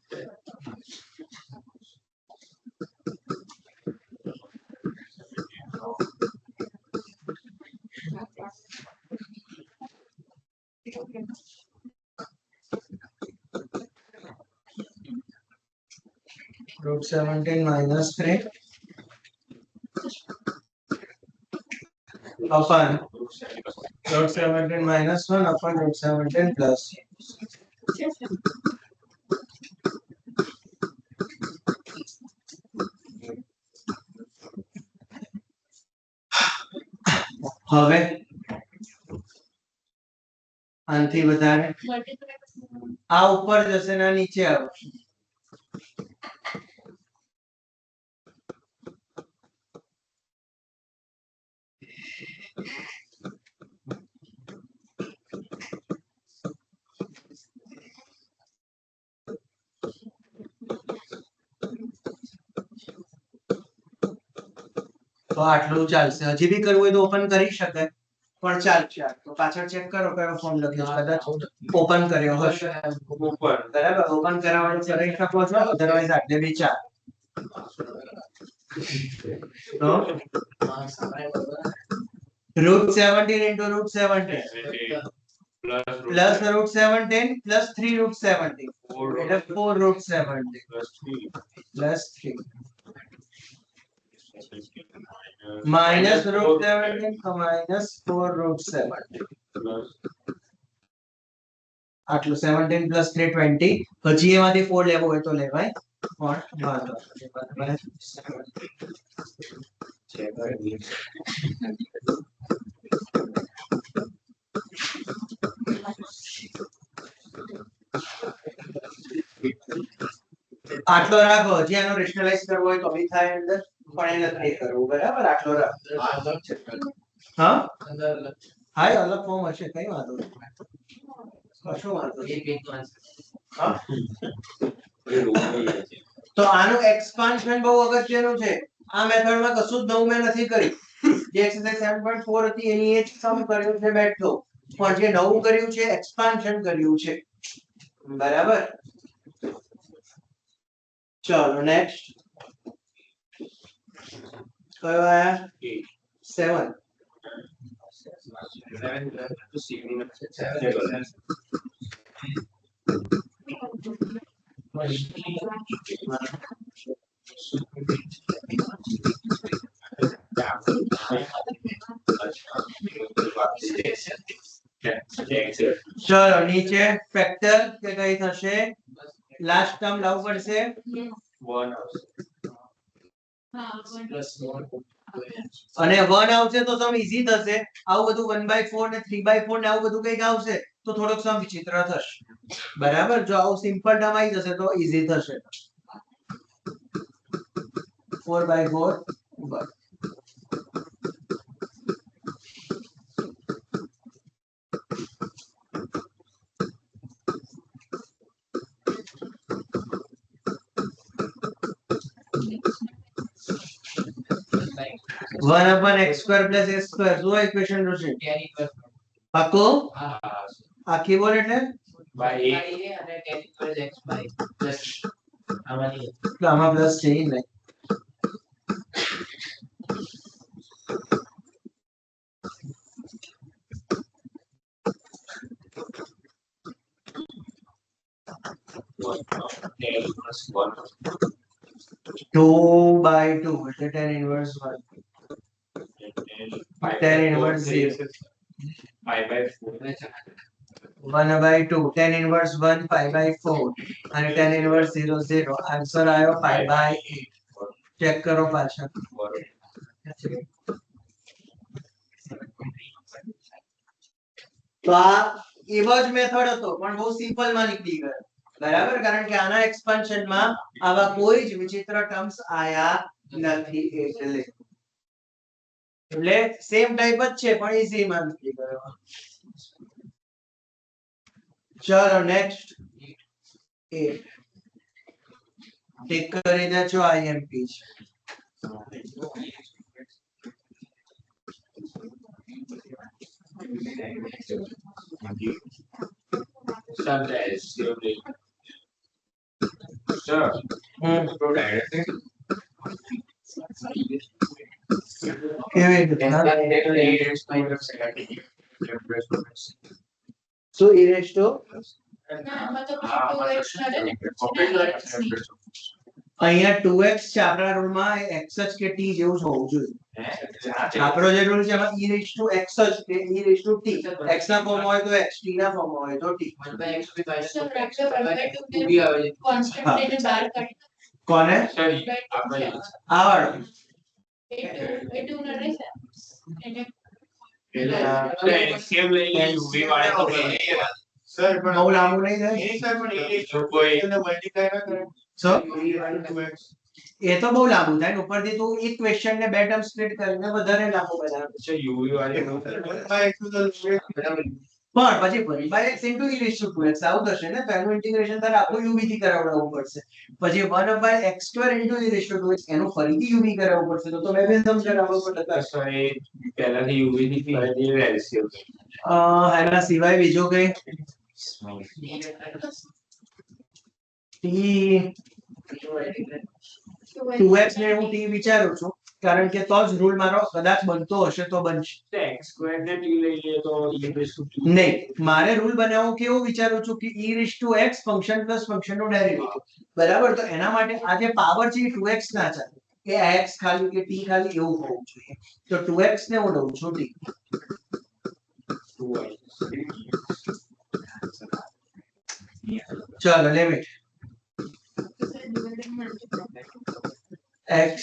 √17 minus 3 upon √17 minus 1 upon √17 plus. હવે આનાથી વધારે આ ઉપર જશે ને આ નીચે આવશે. તો આટલું ચાલશે. હજી બી કરવું હોય તો ઓપન કરી શકાય પણ ચાલશે. તો પાછળ ચેક કરો કયો ફોર્મ લખ્યો છે. કદાચ ઓપન કર્યો હશે. ઉપર બરાબર, ઓપન કરાવવાનું કરી શકો છો. અધરવાઇઝ આટલે બી ચાલ. તો √17 into √17 plus √17 plus 3 √17 એટલે 4 √17 plus 3 minus √17 તો minus 4 √17 આટલું 17 plus 3 20. હજી એમાંથી 4 લેવો હોય તો લેવાય પણ વાંધો નથી. બરાબર. આટલો રાખો. હજી આનો રેશનલાઇઝ કરવો હોય તો બી થાય અંદર પણ એ નથી કરવું. બરાબર, આટલો રાખો. હા હા, એ અલગ ફોર્મ હશે, કઈ વાંધો નહીં. કશો વાંધો નહીં. હા? તો આનું એક્સપાન્શન બહુ અગત્યનું છે. આ મેથડમાં કશું જ નવું મેં નથી કર્યું. જે એક્સરસાઇઝ 7.4 હતી એની એ જ સમ કર્યું છે બેઠો. પણ જે નવું કર્યું છે એક્સપાન્શન કર્યું છે. બરાબર. ચલો નેક્સ્ટ કયો આયા 7. ચલો નીચે ફેક્ટર કે કઈ થશે. લાસ્ટ ટર્મ લાવવું પડશે. અને 1 આવશે તો સમ ઈઝી થશે. આવું બધું 1/4 ને 3/4 ને આવું બધું કઈક આવશે તો થોડોક સમ વિચિત્ર થશે. બરાબર. જો આવું સિમ્પલ ટર્મ આવી જશે તો ઈઝી થશે. 4/4 બસ. वन अपन x square plus a square શું ઇક્વેશન જોશે? પાકો આખી બોલ એટલે by a અને tan inverse x by plus આમાંની તો આમાં પ્લસ છે ઈ નહીં. Two by two એટલે tan inverse 1. Tan inverse 0. 1/2 tan inverse 1 5/4 અને tan inverse 0 0. આન્સર આવ્યો 5/8. ચેક કરો પાછા. તો આ એવો જ મેથડ હતો પણ બહુ સિમ્પલ માં નીકળી ગયો. બરાબર, કારણ કે આના એક્સપાન્શન માં આવા કોઈ જ વિચિત્ર ટર્મ્સ આયા નથી. એટલે સેમ ટાઈપ જ છે પણ ઈઝી માં નીકળી ગયો. ચલો નેક્સ્ટ 8 ટીક કરી દેજો. આઈએમપી છે. Sir, હમ તો directly કેવી રીતે Then હા? that they will aid its by the second. શું e raised to ના એમાં તો હા, પછી 2x કરે ને અહીંયા 2x છે આપણા રૂલમાં x જ કે t જેવું જ હોવું જોઈએ આપણો જે રૂલ છે એમાં e raised to x જ કે e raised to t x ના ફોર્મમાં હોય તો x t ના ફોર્મમાં હોય તો t 1 by x will be minus Sir, 1 by x આપણે 1 by 2 2 બી આવે છે. કોન્સ્ટન્ટ લઈને બહાર કાઢી કોને Sorry, 1 by 2 છે. આ વાળો એ 2 ના રહેશે એને LCM લઈ લે UV વાળા તો સર બહુ લાંબુ નહીં થાય સર પણ એ જો કોઈ મલ્ટીપ્લાય ના કરે શું એ તો બહુ લાંબુ થાય ને ઉપરથી તું એક ક્વેશ્ચન ને બે ટર્મ સ્પ્લિટ કરીને વધારે લાંબુ બનાવે છે UV વાળી પણ પછી 1/x into e raised to 2x આવું થશે ને પહેલું ઇન્ટિગ્રેશન તારે આખું uv થી કરાવડાવવું પડશે પછી 1/x² into e raised to 2x એનું ફરીથી uv કરાવવું પડશે તો બે બે ટર્મ કરાવવું પડે સર એ પહેલાથી UV ની ફરીથી LCM એના સિવાય બીજું કઈ t 2x ને હું t વિચારું છું કારણ કે તો જ રૂલ મારો કદાચ બનતો હશે તો બનશે x² ને t લઈ લઈએ તો e raised to 2 નહીં મારે રૂલ બનાવવું કેવું વિચારું છું કે e raised to x function plus function નું ડેરિવેટિવ બરાબર તો એના માટે આ જે પાવર છે એ 2x ના ચાલે કે x ખાલી કે t ખાલી એવું હોવું જોઈએ તો 2x ને હું લઉં છું t 2y ચાલો લિમિટ x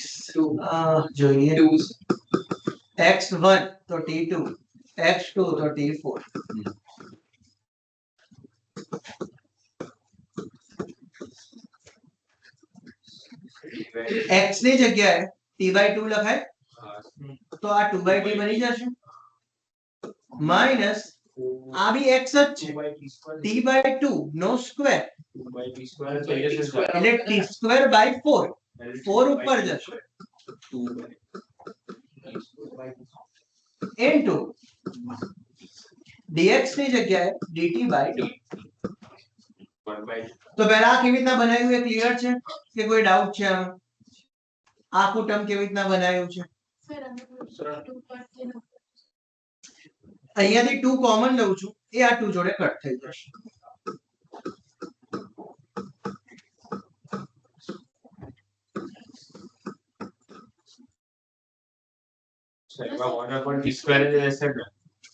જોઈએ 2 x1 તો t2 x2 તો t4 x ની જગ્યાએ t/2 લખાય તો આ 2/t બની જશે માઈનસ આ બી x જ છે t/2 નો સ્ક્વેર 2/t² એટલે t²/4 4 ઉપર જશે into dx ની જગ્યાએ dt/2 તો પહેલા આ કેવી રીતના બનાવ્યું એ ક્લિયર છે કે કોઈ ડાઉટ છે આમાં આખું ટર્મ કેવી રીતના બનાવ્યું છે સર અમે 2 પરથી અહીંયાથી 2 કોમન લઉં છું એ આ 2 જોડે કટ થઈ જશે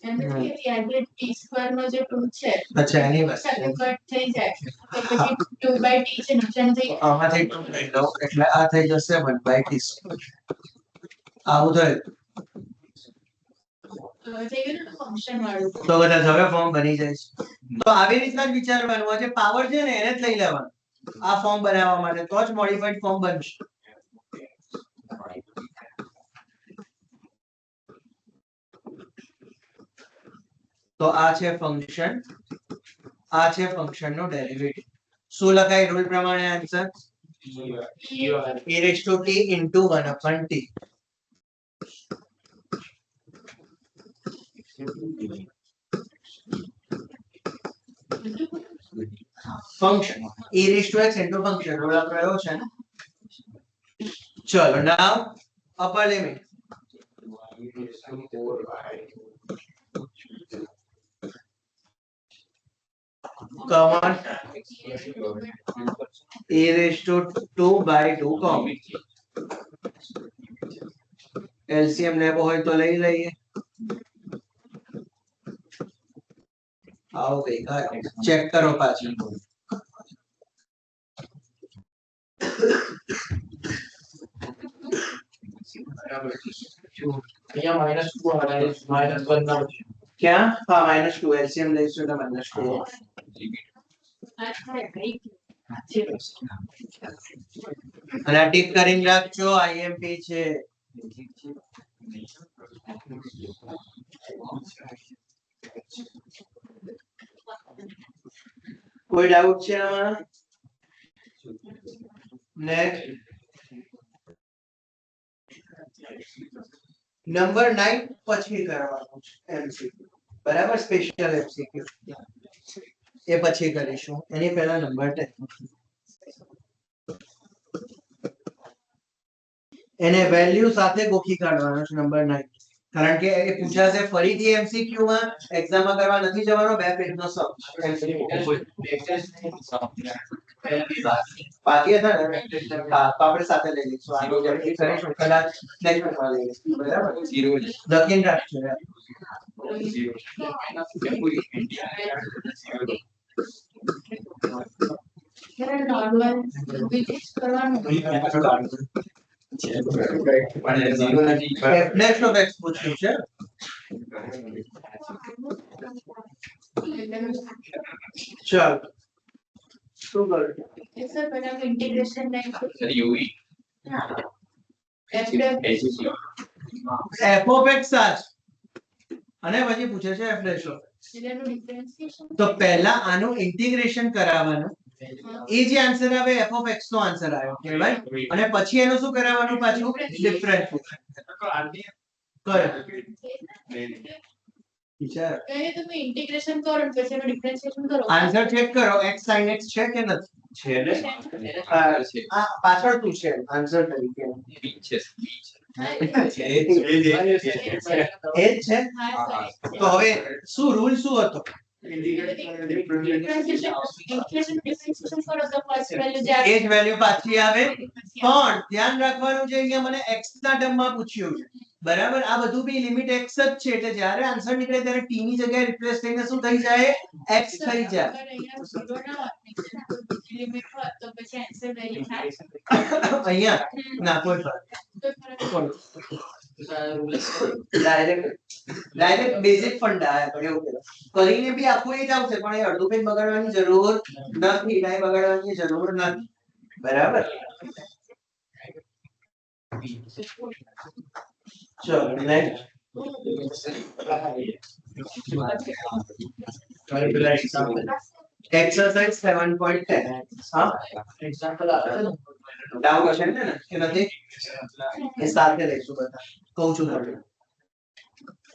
એમ કે આગળ t² નો જે 2 છે અચ્છા એની વાત સાથે કટ થઈ જાય તો પછી 2/t છે નુકસાન થઈ આમાંથી 2 લઈ લઉં એટલે આ થઈ જશે 1/t આવું થાય થઈ ગયું ને ફંક્શન વાળું તો બધા હવે ફોર્મ બની જાય છે તો આવી રીતના જ વિચારવાનું આ જે પાવર છે ને એને જ લઈ લેવાનું આ ફોર્મ બનાવવા માટે તો જ મોડિફાઈડ ફોર્મ બનશે તો આ છે ફંક્શન આ છે ફંક્શન નો ડેરિવેટિવ શું લખાય રૂલ પ્રમાણે answer e raised to t into 1/t function e raised to x into function rule આપણો એવો છે ને ચલો now upper limit common e raised to 2/2 common LCM લેવો હોય તો લઈ લઈએ આવો કઈ ચેક કરો પાછું અહીંયા -2 આવે -1 ના ક્યાં હા -2 LCM લઈશું તો -2 આ થાય ગઈ અને આ ટીક કરીને રાખજો IMP છે કોઈ ડાઉટ છે આમાં નેક્સ્ટ નંબર 9 પછી કરવાનું છે MCQ બરાબર સ્પેશિયલ MCQ એ પછી કરીશું એની પહેલા નંબર 10 એને વેલ્યુ સાથે ગોખી કાઢવાનો છે નંબર 9, કારણ કે એ પૂછાશે ફરીથી એમસીક્યુ માં, એક્ઝામ માં કરવા નથી જવાનો, 2 પેજ નો સમ બાકી હતા ને હા, તો આપણે સાથે લઈ લઈશું, આગળ જલ્દી કરીશું, કદાચ નેક્સ્ટ વીકમાં લઈ લઈશું, બરાબર, zero લખીને રાખજો યાર. zero નોર્મલ વિઝિટ કરવાનું પણ zero નથી નેક્સ્ટ ઓફ એક્સ પૂછ્યું છે. ચાલો શું કરું? સર પહેલા integration line sir UV F f of x આ છે. અને પછી પૂછે છે f dash of x. એનું ડિફરન્શિએશન તો પહેલા આનું ઇન્ટિગ્રેશન કરાવવાનું, એ જે આન્સર આવે f of x નો આન્સર આવ્યો કહેવાય, અને પછી એનું શું કરાવવાનું પાછું ડિફરન્શિએશન કરો. વિચાર કહે તમે ઇન્ટિગ્રેશન કરો ને પછી એનું ડિફરન્શિએશન કરો આન્સર ચેક કરો, x sin x છે કે નથી. છે ને આ પાછળ શું છે આન્સર તરીકે? બી છે હા, એ જ છે. તો હવે શું રૂલ શું હતો? ડિફરન્શિએશન કરો તો ફર્સ્ટ વેલ્યુ જે એ જ વેલ્યુ પાછી આવે, પણ ધ્યાન રાખવાનું છે અહીંયા મને x ના ટર્મમાં પૂછ્યું છે, બરાબર. આ બધું બી લિમિટ x જ છે, એટલે જ્યારે આન્સર નીકળે ત્યારે t ની જગ્યાએ રિપ્લેસ થઈને શું થઈ જાય? x થઈ જાય. લિમિટ હોય તો પછી આન્સર વેલ્યુ થાય અહીંયા ના કોઈ ફરક ડાયરેક્ટ બેઝિક ફંડા આપણે એવું કહેવાય. કરીને બી આખું એ જ આવશે, પણ એ અડધું પેજ બગાડવાની જરૂર નથી, ટાઈમ બગાડવાની જરૂર નથી, બરાબર. ચલો નેક્સ્ટ એક્સરસાઇઝ 7.10. હા, એક્ઝામ્પલ આવે છે, ડાઉટ હશે ને કે નથી? એ સાથે લઈશું બધા, કહું છું તમને.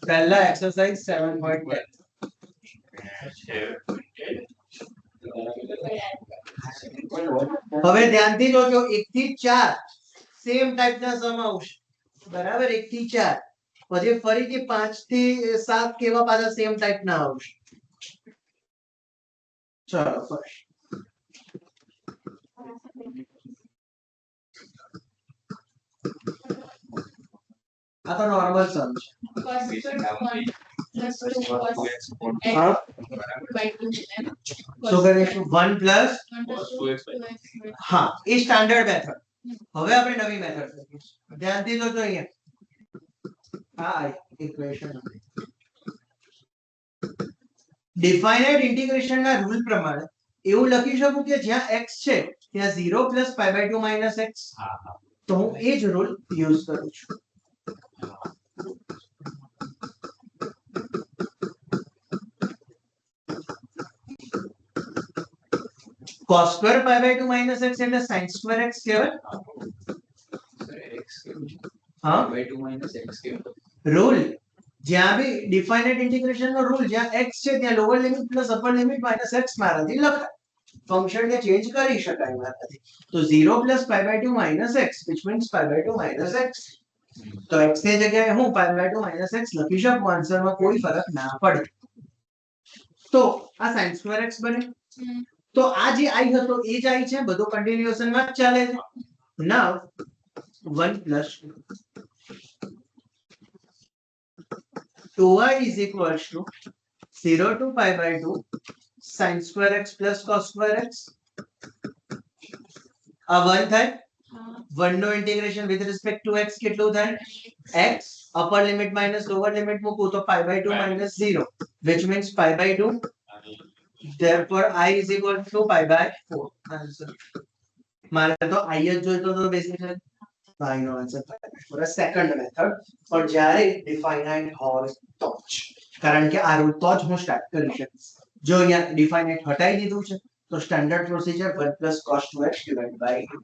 પહેલા એક્સરસાઇઝ 7.10. હવે ધ્યાનથી જોજો, 1 થી 4 સેમ ટાઈપના સમ આવશે, બરાબર. 1 થી 4 પછી ફરીથી 5 થી 7 કેવા પાછા સેમ ટાઈપના આવશે. ચલો ફરી આ તો નોર્મલ સમ છે. હા, શું કરીશું? 1 પ્લસ, હા, એ સ્ટાન્ડર્ડ મેથડ. હવે આપણે નવી મેથડ કરીશું, ધ્યાનથી જોજો અહીંયા. હા, ઇક્વેશન ડિફાઇનાઇટ ઇન્ટિગ્રેશન ના રૂલ પ્રમાણે એવું લખી શકું કે જ્યાં x છે ત્યાં 0 plus pi by 2 minus x. તો હું એ જ રૂલ યુઝ કરું છું. cos square pi by 2 minus x એટલે sin સ્ક્વેર x કહેવાય. હા, by 2 minus x cube rule જ્યાં બી ડિફાઇનાઇટ ઇન્ટિગ્રેશન નો રૂલ જ્યાં x છે ત્યાં lower limit plus upper limit minus x મારાથી લખાય. ફંક્શન ને ચેન્જ કરી શકાય મારાથી. તો 0 plus pi by 2 minus x which means pi by 2 minus x. તો x ની જગ્યાએ હું પાઈ બાય 2 માઇનસ x લખી શકું, આન્સરમાં કોઈ ફરક ના પડે. તો આ sin સ્ક્વેર x બને. તો આ જે i હતો એ જ i છે, બધું કન્ટિન્યુએશન માં જ ચાલે છે. નાઉ 1 plus 2y is equals to 0 to pi by 2 sin square x plus cos square x. આ 1 થાય, 1 નો integration with respect to x કેટલું થાય? x upper limit minus lower limit મૂકું તો pi by 2 minus 0 which means pi by 2. therefore I is equal to pi by 4. Answer મારે તો i જ જોઈતો તો બેસિકલી i નો આન્સર pi by 4. આ સેકન્ડ મેથડ, પણ જ્યારે ડિફાઇનાઇટ હોય તો જ, કારણ કે આ રૂલ તો જ હું સ્ટાર્ટ કરી શકીશ. જો અહીંયા ડિફાઇનાઇટ હટાઈ દીધું છે તો standard procedure 1 plus cos 2x divided by 2.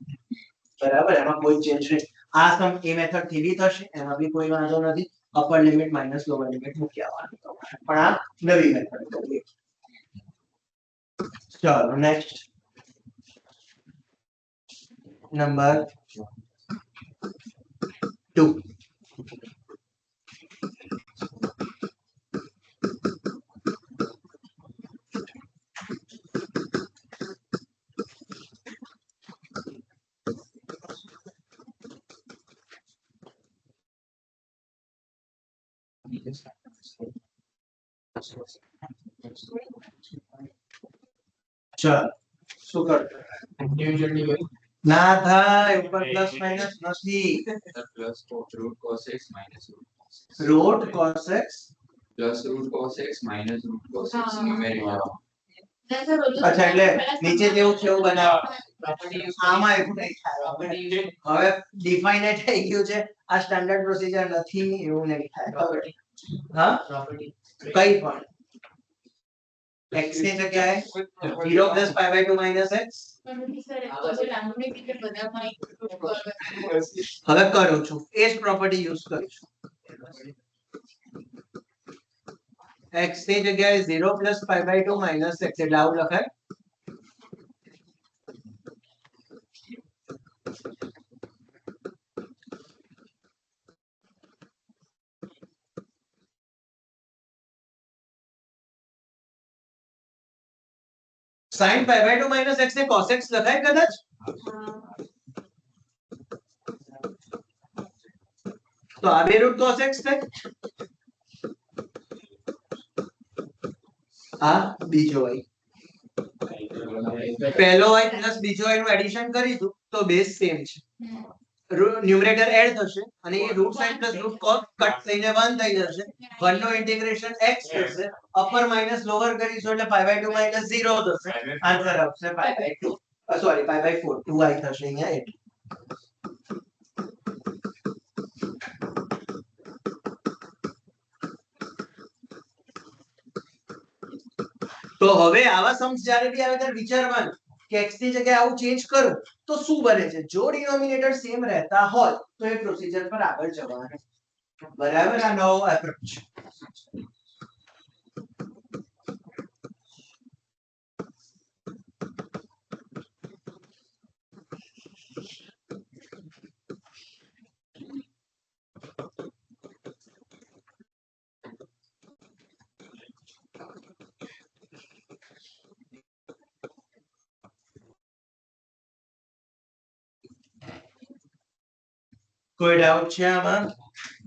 બરાબર, એમાં કોઈ ચેન્જ નહીં. આ સમ એ મેથડ થી બી થશે, એમાં બી કોઈ વાંધો નથી. Upper limit minus lower limit મૂકી આવવાનું, પણ આ નવી મેથડ કરીએ. ચલો નેક્સ્ટ નંબર 2. ચાલો શું કરતો ના થાય ઉપર પ્લસ માઇનસ નથી plus root cos x minus route cos x plus root cos x minus route cos x હા. ન્યુમેરિકલ અચ્છા એટલે નીચે જેવું છે એવું બનાવો આમાં એવું નહીં થાય હવે ડિફાઇનાઇટ થઈ ગયું છે આ સ્ટાન્ડર્ડ પ્રોસીજર નથી એવું નહીં થાય ખબર હા કઈ પણ x ની જગ્યાએ 0 + π/2 - x હવે કરું છું એ જ પ્રોપર્ટી યુઝ કરું છું x ની જગ્યાએ 0 + π/2 - x એટલે આવું લખાય sin π/2 - x ને cos x લખાય કદાચ તો આ બે રૂટ cos x થાય આ બીજો y પહેલો y પ્લસ બીજો y નું એડિશન કરીશું તો બેઝ સેમ છે ન્યુમરેટર એડ થશે અને એ root sin plus root cos cut થઈને 1 થઈ જશે 1 નો ઇન્ટિગ્રેશન x થશે અપર માઈનસ લોઅર કરીશું એટલે π/2 - 0 થશે આન્સર આવશે π/2 સોરી π/4 2y થશે અહીંયા એટલે તો હવે આવા સમ્સ જ્યારે બી આવે ત્યારે વિચારવાનું કે x ની જગ્યાએ આવું ચેન્જ કરું તો શું બને છે જો ડિનોમિનેટર સેમ રહેતા હોય તો એ પ્રોસીજર પર આગળ જવાનું બરાબર આ નવો એપ્રોચ કોઈ ડાઉટ છે આમાં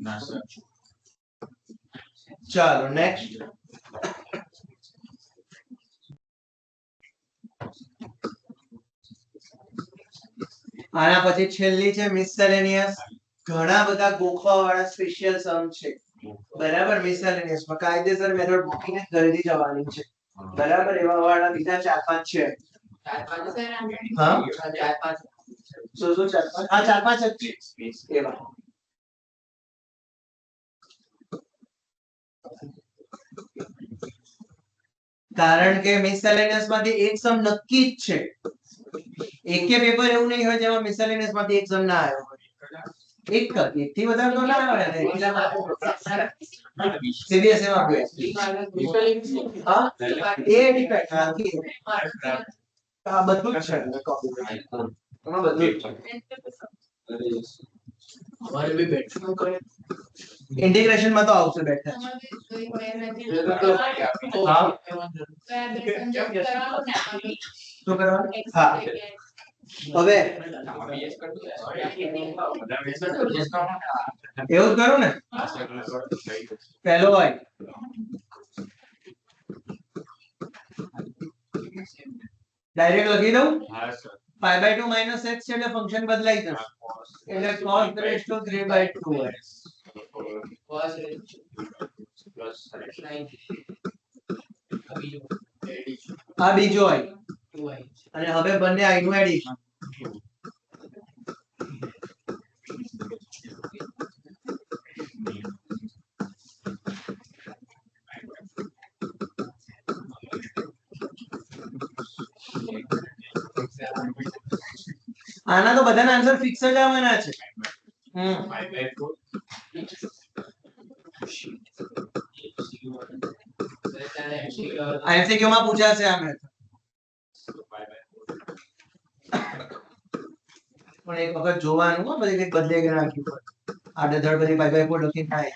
ના સર ચાલો નેક્સ્ટ આના પછી છેલ્લી છે મિસેલેનિયસ ઘણા બધા ગોખવા વાળા સ્પેશિયલ સમ છે બરાબર મિસેલેનિયસ માં કાયદેસર મેથડ મૂકીને ઘરેથી જવાની છે બરાબર એવા વાળા બીજા 4-5 છે હા શું 4-5 હા 4-5 જ છે એવા કારણ કે મિસેલેનિયસ માંથી એક સમ નક્કી જ છે એકે પેપર એવું નહીં હોય જેમાં મિસેલેનિયસ માંથી એક સમ ના આવ્યો હોય એક થી વધારે તો ના આવે ને સીરીયસ એમાં કોઈ હા એ ડિપેન્ડ આ બધું જ છે એમાં બધું જ છે ઇન્ટિગ્રેશન માં તો આવશે બેઠા શું કરવાનું હા હવે એવું જ કરું ને પહેલો હોય ડાયરેક્ટ લખી દઉં π/2 - x છે એટલે ફંક્શન બદલાઈ જશે એટલે cos raised to 3/2x આ બીજો હોય અને હવે બંને i નું એડિશન આના તો બધાના આન્સર ફિક્સ જ આવવાના છે એમસીક્યુ માં પૂછાશે આ મેથડ પણ એક વખત જોવાનું હો, પછી કંઈક બદલે કે નાખ્યું હોય. આડેધડ બધી ભાઈ કોઈ લખી થાય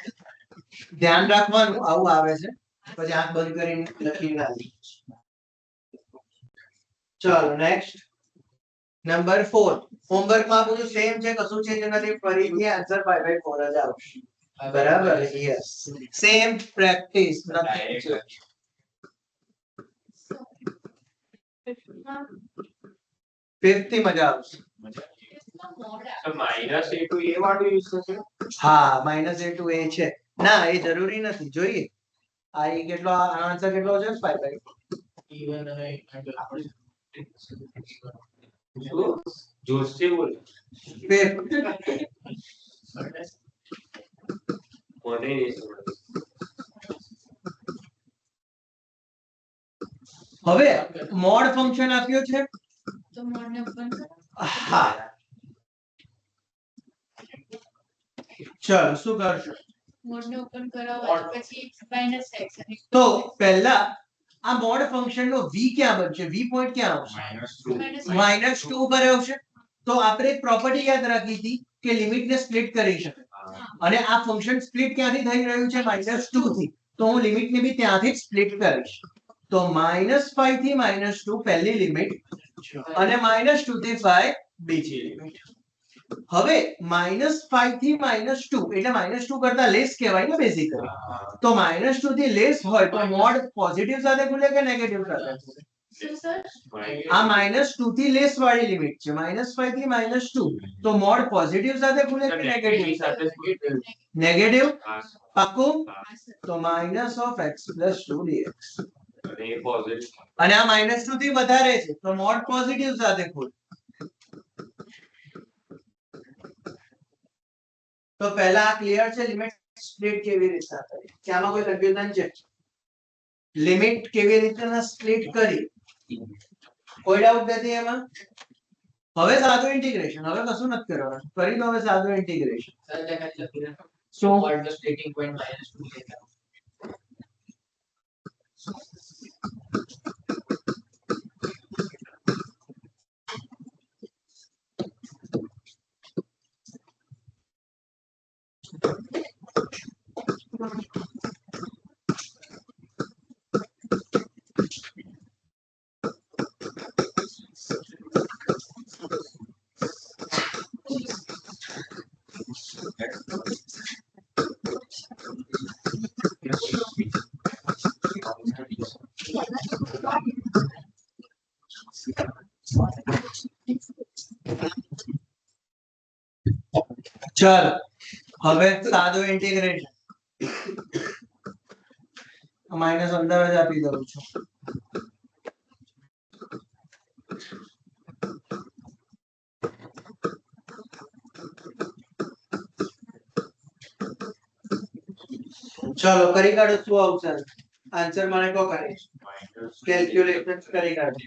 ધ્યાન રાખવાનું આવું આવે છે પછી આંખ બંધ કરીને લખી ના દે. ચલો નેક્સ્ટ નંબર 4 હોમવર્કમાં બધું સેમ છે કશું ચેન્જ નથી ફરીથી આન્સર 5/4 જ આવશે બરાબર yes same practice direct fifth થી મજા આવશે માઇનસ એ ટુ એ વાળું યુઝ થશે હા -a to a છે ના એ જરૂરી નથી જોઈએ આ ઈ કેટલો આન્સર કેટલો છે 5/4 Even જોશથી બોલ ફિફ્થ મને નહીં સમજાતું. હવે મોડ ફંક્શન આપ્યું છે તો મોડને ઓપન કરો હા ચલો શું કરશો મોડને ઓપન કરાવો પછી -x અને તો પહેલા આ મોડ ફંક્શન નો v ક્યાં બનશે v પોઈન્ટ ક્યાં આવશે -2 પર આવશે તો આપણે એક પ્રોપર્ટી યાદ રાખી હતી કે લિમિટ ને સ્પ્લિટ કરી શકે અને આ ફંક્શન સ્પ્લિટ ક્યાંથી થઈ રહ્યું છે -2 થી તો હું લિમિટ ને બી ત્યાંથી જ સ્પ્લિટ કરીશ તો -5 થી -2 પહેલી લિમિટ અને -2 થી 5 બીજી લિમિટ હવે -5 થી -2 એટલે -2 કરતા લેસ કહેવાય ને બેઝિકલી તો -2 થી લેસ હોય તો મોડ પોઝિટિવ સાથે ખુલે કે નેગેટિવ સાથે ખુલે શું સર આ -2 થી લેસ વાળી લિમિટ છે -5 થી -2 તો મોડ પોઝિટિવ સાથે ખુલે કે નેગેટિવ સાથે નેગેટિવ હા, પાક્કું હા. તો -x+2 dx અને એ પોઝિટિવ અને આ -2 થી વધારે છે તો મોડ પોઝિટિવ સાથે ખુલે તો પહેલા આ ક્લિયર છે લિમિટ સ્પ્લિટ કેવી રીતે કરી કે આમાં કોઈ કન્ફ્યુઝન છે લિમિટ કેવી રીતે સ્પ્લિટ કરી કોઈ ડાઉટ નથી એમાં હવે સાદું ઇન્ટિગ્રેશન હવે કશું નથી કરવાનું કરી દો હવે સાદું ઇન્ટિગ્રેશન સર દેખાય લખી So what the splitting point -2 લેતા ચાલો હવે સાદું ઇન્ટિગ્રેશન માઈનસ અંદર જ આપી દઉં છું ચલો કરી કાઢો શું આવશે આન્સર મને કહો કરીશ કેલ્ક્યુલેશન કરી કાઢો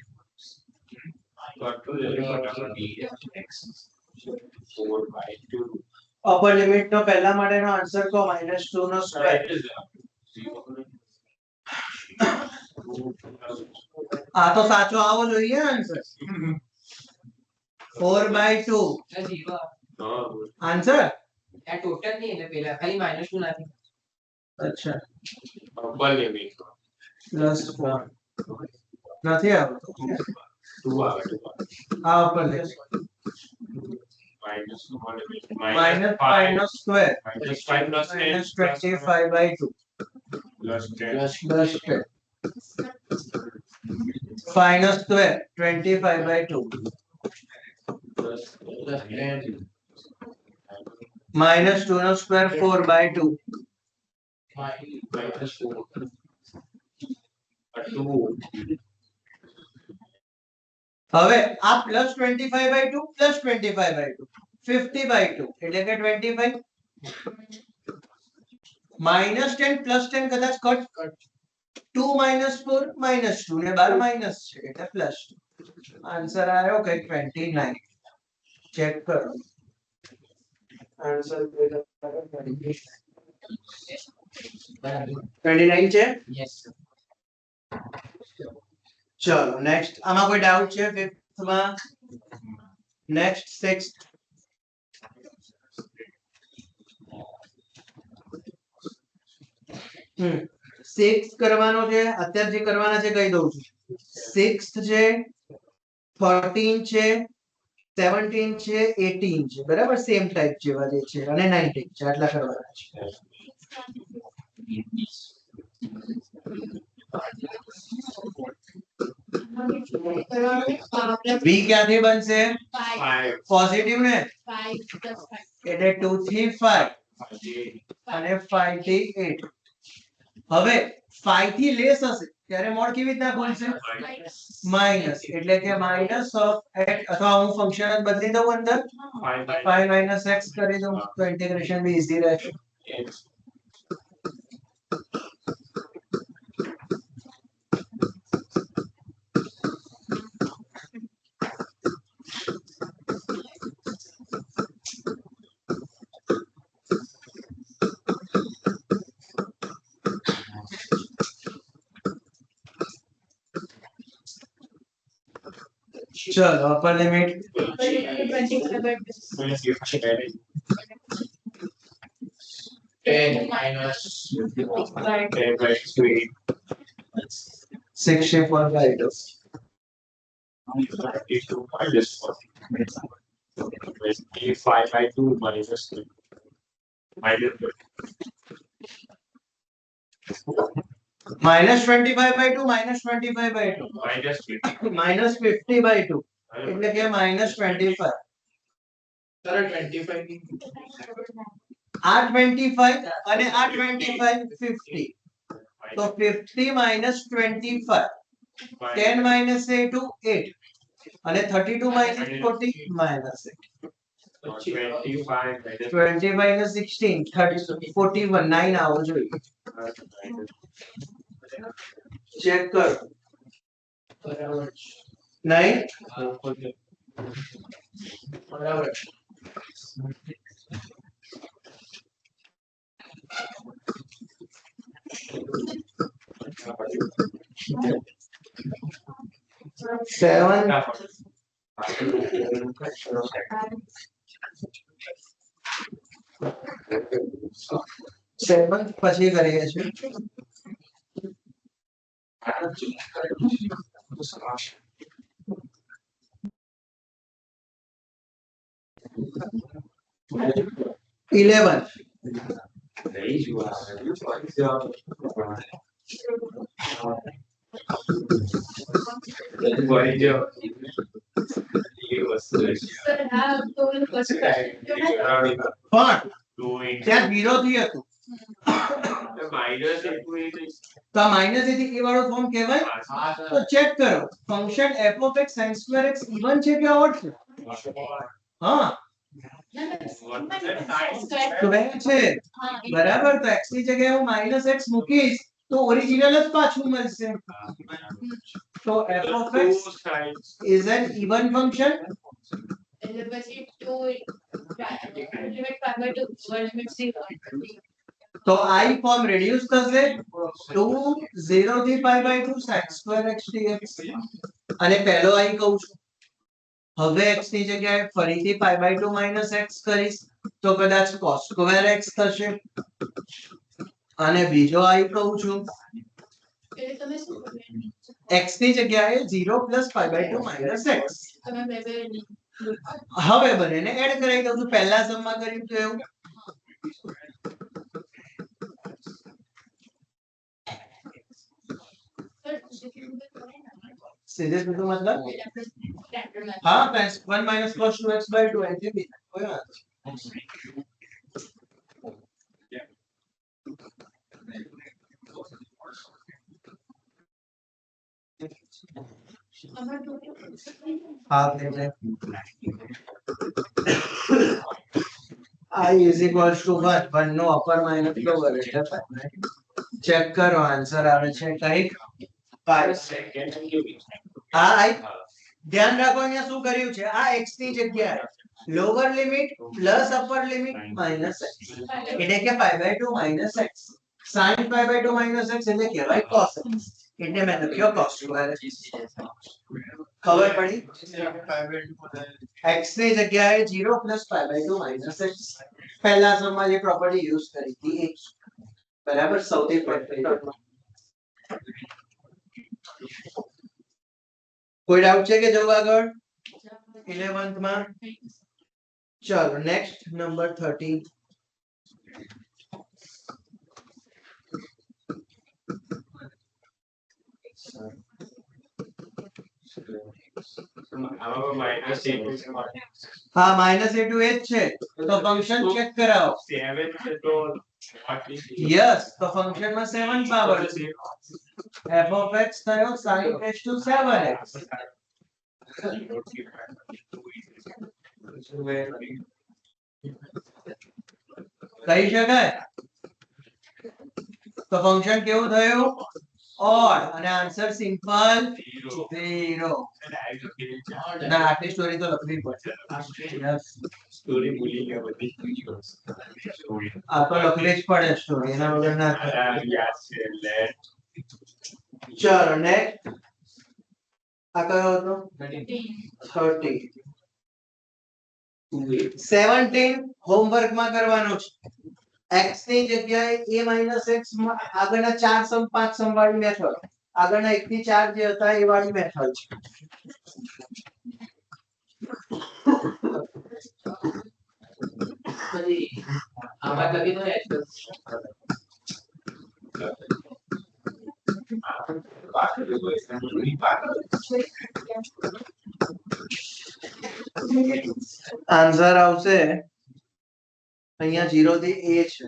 અપર લિમિટ નો પહેલા માટેનો આન્સર કહો -2 નો સ્ક્વેર આ તો સાચો આવો જોઈએ આન્સર 4/2 નથી આન્સર આ ટોટલ નહીં એટલે પેલા ખાલી -2 નાખી અચ્છા ડબલ લિમિટ +4 નથી આવતો 2 આવે આ ઉપર લે -5 નો સ્ક્વેર -25/2 +10 5 નો સ્ક્વેર 25/2 -2 નો સ્ક્વેર 4/2 હવે આ +25/2 +25/2 50/2 એટલે કે 25 -10 +10 કદાચ કટ 2 -4 -2 ને 12 માઈનસ છે એટલે પ્લસ આન્સર આવ્યો કે 29 ચેક કરો આન્સર 29 છે યસ ચલો નેક્સ્ટ આમાં કોઈ ડાઉટ છે ફિફ્થ માં નેક્સ્ટ સિક્સ્થ સિક્સ કરવાનો છે, અત્યારે જે કરવાના છે કહી દઉં છું. સિક્સ છે, 13 છે, 17 છે, 18 છે, બરાબર, સેમ ટાઈપ જેવા જે છે, અને 19 છે, આટલા કરવાના છે. વી ક્યાંથી બનશે? પોઝિટિવ ને, એટલે 2 થી 5 અને 5 થી 8. હવે 5 થી લેસ હશે ત્યારે મોડ કેવી રીતના ખોલશે? માઇનસ, એટલે કે માઇનસ ઓફ x, અથવા હું ફંક્શન જ બદલી દઉં અંદર 5 minus x કરી દઉં તો ઇન્ટિગ્રેશન બી ઈઝી રહેશે. ચલો upper limit 10 minus 64 by 2. Minus 25 by 2, minus 25 by 2, minus 50 by 2, એટલે કે minus 25. સરળ 25 આ 25 અને આ 25 50, તો 50 minus 25, 10 minus 8 8, અને 32 minus 40 minus 8, 20 minus 16 30 41 9 આવો જોઈએ. ચેક કરો. બરાબર 9 બરાબર 7 7 પછી કરીએ છીએ. Eleven. પણ ત્યાં 0 થી હતું તો માઇનસ એ થી એ વાળો ફોર્મ કહેવાય. તો ચેક કરો function f of x sin square x even છે કે ઓડ છે? હા સ્ક્વેર છે, બરાબર. તો x ની જગ્યાએ હું માઇનસ x મૂકીશ તો ઓરિજિનલ જ પાછું મળશે. તો f of x is an even function. એટલે પછી 2 લિમિટ 5/2 લિમિટ 0. તો i ફોર્મ રિડ્યુસ થશે 2 0 થી π/2 sin square x dx. અને પહેલો i કહું છું. હવે x ની જગ્યાએ ફરીથી π/2 minus x કરીશ તો કદાચ cos square x થશે. અને બીજો i કહું છું એટલે તમે શું કરવાનું? x ની જગ્યાએ 0 plus π/2 minus x. તમે બે બે હવે બંનેને એડ કરાવી દઉં છું. પહેલા સમમાં કર્યું તો એવું. સીધે સીધું મતલબ હા 1 minus cos 2x/2 એથી બી કોઈ વાત નહીં. હા થઈ જાય. I is equals to 1 1 નો અપર માઇનસ લોવર એટલે 5. ચેક કરો આન્સર આવે છે કઈક 5. હા આઈ ધ્યાન રાખો અહીંયા શું કર્યું છે. આ x ની જગ્યાએ lower limit plus upper limit minus x, એટલે કે 5/2 minus x. sin 5/2 minus x એટલે કહેવાય cos x. એટલે મેં લખ્યો cos square x. ખબર પડી? x ની જગ્યાએ 0 plus 5/2 minus x. પહેલા સમમાં જે પ્રોપર્ટી યુઝ કરી હતી એ. બરાબર સૌથી પહેલા કોઈ ડાઉટ છે કે જવું આગળ 11th માં ચલો નેક્સ્ટ નંબર 13 આમાં માઇનસ હા માઇનસ એ ટુ એ જ છે તો ફંક્શન ચેક કરાવો 7 છે તો યસ તો ફંક્શન માં 7 પાવર છે f of x થયો sin raised to 7x કહી શકાય તો ફંક્શન કેવું થયું ઓડ અને આન્સર સિમ્પલ 0 ના આટલી સ્ટોરી તો લખવી પડશે યસ સ્ટોરી ભૂલી ગયા બધી આ તો લખવી જ પડે સ્ટોરી એના વગર ના થાય. યાદ છે લેટ ચલો નેક્સ્ટ આ કયો હતો 30 17 હોમવર્ક માં કરવાનો છે x ની જગ્યાએ a - x માં આગળના 4 સમ 5 સમ વાળી મેથડ આગળના 1 થી 4 જે હતા એ વાળી મેથડ છે પછી આમાં લખી દો આન્સર આવશે અહીંયા 0 થી a છે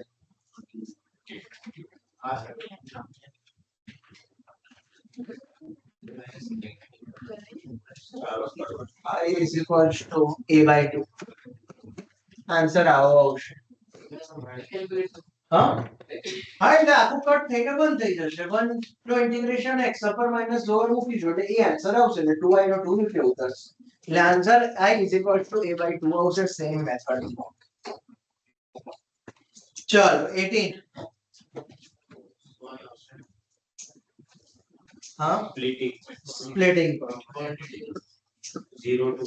I is equals to a/2 answer આવો આવશે હા હા એટલે આખું કટ થઈને બંધ થઈ જશે 1 નો integration x upper minus lower મૂકીશું એટલે એ આન્સર આવશે એટલે 2i નો 2 નીચે ઉતરશે એટલે answer i is equals to a/2 આવશે સેમ મેથડ ચલો 18 हाँ स्प्लिटिंग 0 to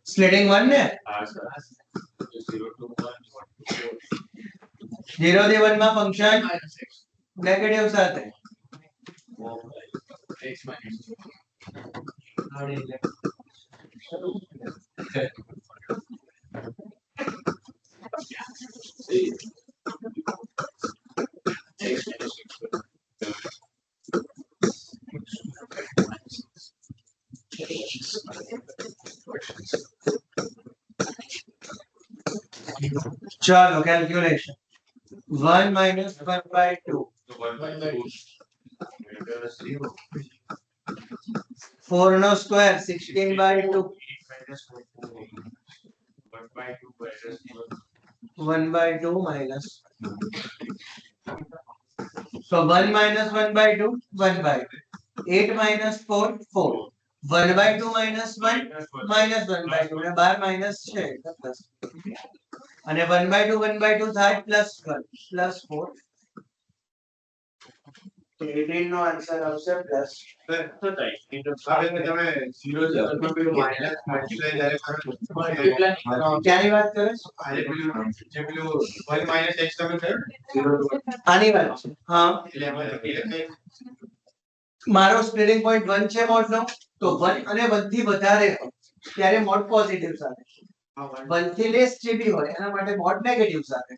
स्प्लिटिंग 1 ने 0 to 0 થી 1 માં ફંક્શન નેગેટિવ સાથે x minus चलो कैलकुलेशन 1 minus 1 by 2 4 નો square 16 by 2 1 by 2 minus so 1 minus 1 by 2 1 by 2 8 minus 4 4 1 by 2 minus 1 minus 1 by 2 ને 12 minus છે એટલે પ્લસ અને 1 by 2 થાય પ્લસ 1 પ્લસ 4 તો 18 નો આન્સર આવશે પ્લસ ક્યાંની વાત કરે આની વાત છે હા મારો સ્પ્લિટિંગ પોઈન્ટ 1 છે મોડ નો તો 1 અને 1 થી વધારે હોય ત્યારે મોડ પોઝિટિવ સાથે 1 થી લેસ જે બી હોય એના માટે મોડ નેગેટિવ સાથે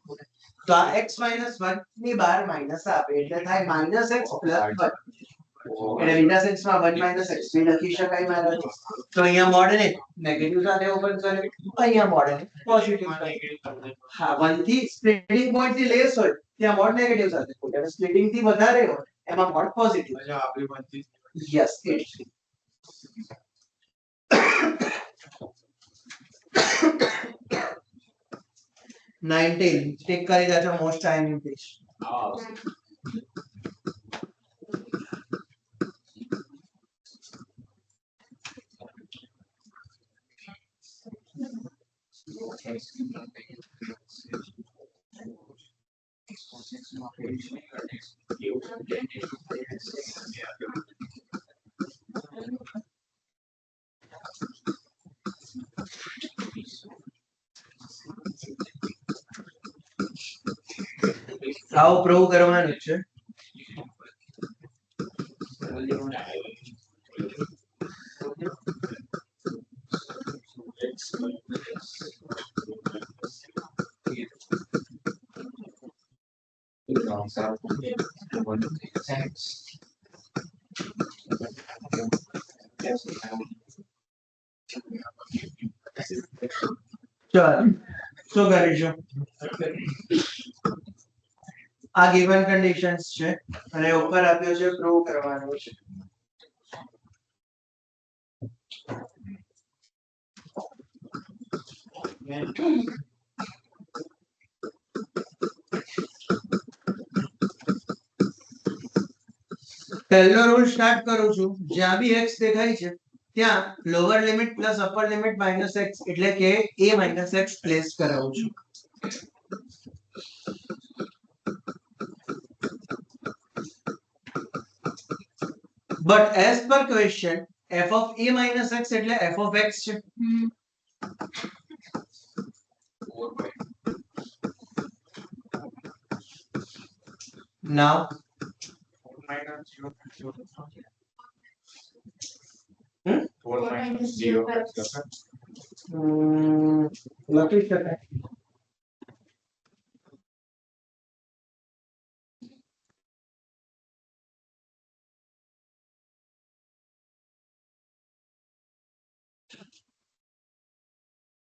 તો આ x - 1 ની બહાર માઈનસ આપે એટલે થાય -x + 1 એટલે બીજા સેન્સમાં 1 - x બી લખી શકાય મારાથી તો અહીંયા મોડ ને નેગેટિવ સાથે ઓપન કરે અહીંયા મોડ ને પોઝિટિવ સાથે હા 1 થી સ્પ્લિટિંગ પોઈન્ટ થી લેસ હોય ત્યાં મોડ નેગેટિવ સાથે એટલે સ્પ્લિટિંગ થી વધારે હોય એમાં mode positive yes it's 19 tick કરી દેજો મોસ્ટ ટાઈમ ઇન પીચ આવું પ્રૂવ કરવાનું છે. ચાલો શું કરીશું? આ given conditions છે અને ઉપર આપ્યું છે પ્રૂવ કરવાનું છે. પહેલો રૂલ સ્ટાર્ટ કરું છું. જ્યાં બી x દેખાય છે ત્યાં lower limit plus upper limit minus x એટલે કે a માઇનસ x પ્લેસ કરાવું છું. But as per question f of a minus x એટલે f of x છે. Now લખી શકાય.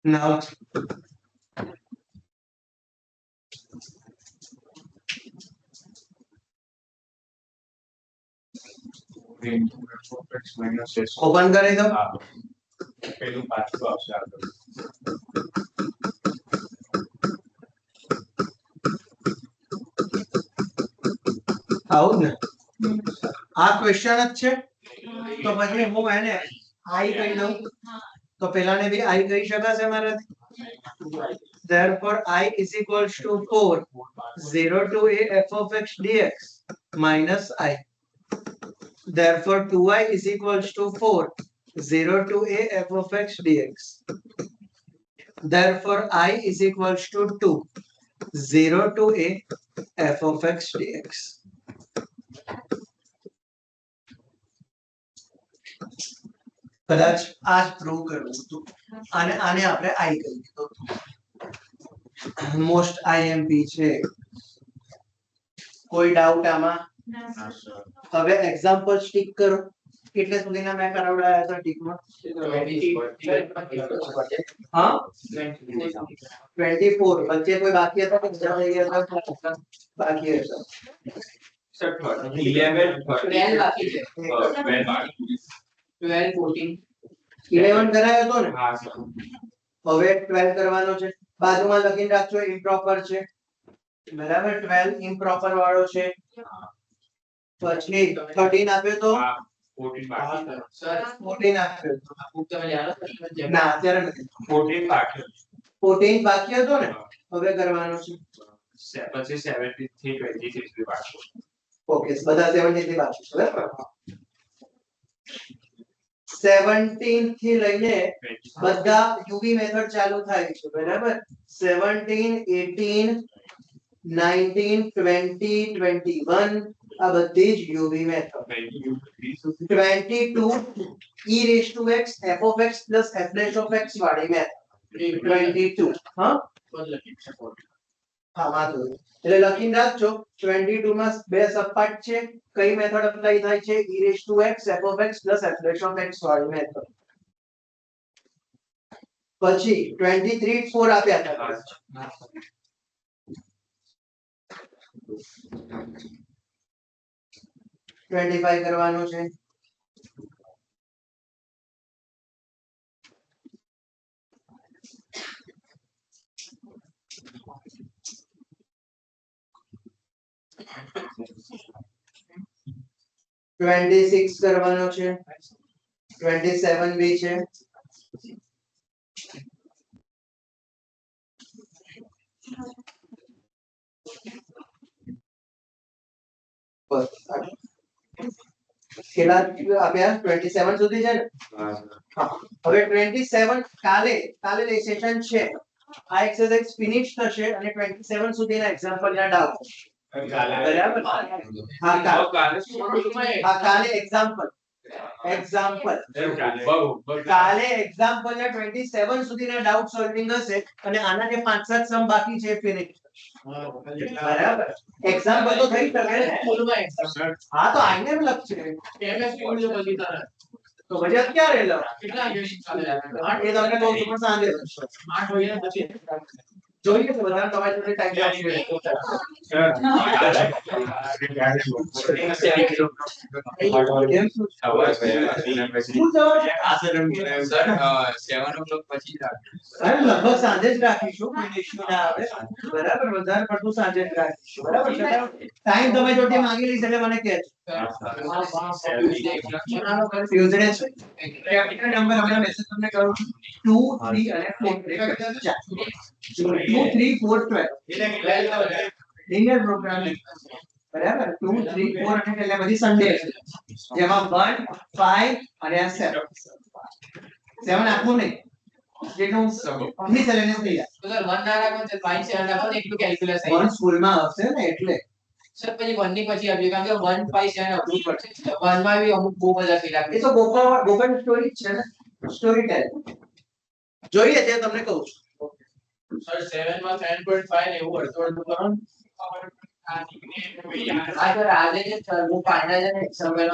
Now ઓપન કરી દો. પેલું પાછું આવશે આગળ. આવું જ ને આ ક્વેશ્ચન જ છે તો પછી હું એને i કહી દઉં તો પેલાને બી i કહી શકાશે મારાથી. Therefore I is equals to 4 0 to a f of x dx minus I. Therefore 2i is equals to 4 0 to a f of x dx. Therefore I is equals to 2 0 to a f of x dx. કદાચ આ જ prove કરવું હતું અને આને આપણે i કહી દીધો. મોસ્ટ IMP છે. કોઈ ડાઉટ આમાં? હવે એક્ઝામ્પલ ટીક કરો. કેટલે સુધીના મેં કરાવડાયા હતા ટીકમાં? હા 24 વચ્ચે કોઈ બાકી હતા કે જવા રહી હતા? બાકી હતા. 12 બાકી છે. 12 14 11 કરાયો હતો ને? હા સર. હવે 12 કરવાનો છે. બાજુમાં લખીને રાખજો ઇમ્પ્રોપર છે. બરાબર 12 ઇમ્પ્રોપર વાળો છે. પછી 13 આપ્યો તો 14 બાકી છે. સર 14 આપ્યો તો. આ book તમે જાણો છો કે ના અત્યારે નથી. 14 બાકી છે. 14 બાકી હતો ને? હવે કરવાનો છે. પછી 17 થી 26 સુધી બાકી છે. ઓકે બધા 17 થી બાકી છે બરાબર. 17 થી લઈને બધા યુવી મેથડ ચાલુ થાય છે બરાબર. 17 18 19 20 21 આ બધી જ UV method. 22 e raised to x f of x plus f dash of x વાળી મેથડ. 22 હા હા વાંધો નહીં. એટલે લખીને રાખજો 22 માં બે સપાટ છે. કઈ મેથડ એપ્લાય થાય છે? e raised to x f of x plus f dash of x વાળી મેથડ. પછી 23 4 આપ્યા હતા. 25 કરવાનું છે. $26 કરવાનો છે. 27 બી છે. કેટલા આપ્યા? 27 સુધી છે ને? હા હવે 27 કાલે સેશન છે. આ એક્સરસાઇઝ ફિનિશ થશે અને 27 સુધીના એક્ઝામ્પલ ના ડાઉટ બરાબર હા કાલે એક્ઝામ્પલ કાલે એક્ઝામ્પલ ને 27 સુધીના ડાઉટ સોલ્વિંગ હશે અને આના જે 5-7 સમ બાકી છે ફિનિશ બરાબર એક્ઝામ્પલ તો થઈ શકે ને હા તો આઈને એમ લખશે તો પછી ક્યારે લો એ તમને કહું છું પણ સાંજે જોઈએ તો બધા તમારી જોડે ટાઈમ પછી લગભગ સાંજે જ રાખીશું કોઈ ઇશ્યુ ના આવે બરાબર વધારે પડતું સાંજે જ રાખીશું બરાબર ટાઈમ તમે જોડે માંગી લઈશ એટલે મને કહેજો ટ્યુઝડે છે નંબર હમણાં મેસેજ તમને કરું 2 3 અને 4 2 3 4 12 લિનિયર પ્રોગ્રામિંગ બરાબર 2 3 4 અને એટલે પછી સન્ડે જેમાં 1 5 અને 7 આખું નહીં જેનું મિસેલેનિયસ થઈ જાય તો સર 1 ના રાખો તો 5 7 રાખો ને એટલું કેલ્ક્યુલસ થઈ વન સ્કૂલમાં આવશે ને એટલે સર પછી 1 ની પછી આવ્યું કારણ કે 1 5 7 અપડેટ પડશે 1 માં બી અમુક બહુ બધા ફીલ એ તો ગોકળ સ્ટોરી જ છે ને સ્ટોરી ટેલ જોઈએ તે તમને કહું છું સર 7 માં 7.5 ને એવું અડધું કરો આ સર આજે જે સર હું પાંડા છે ને સમયમાં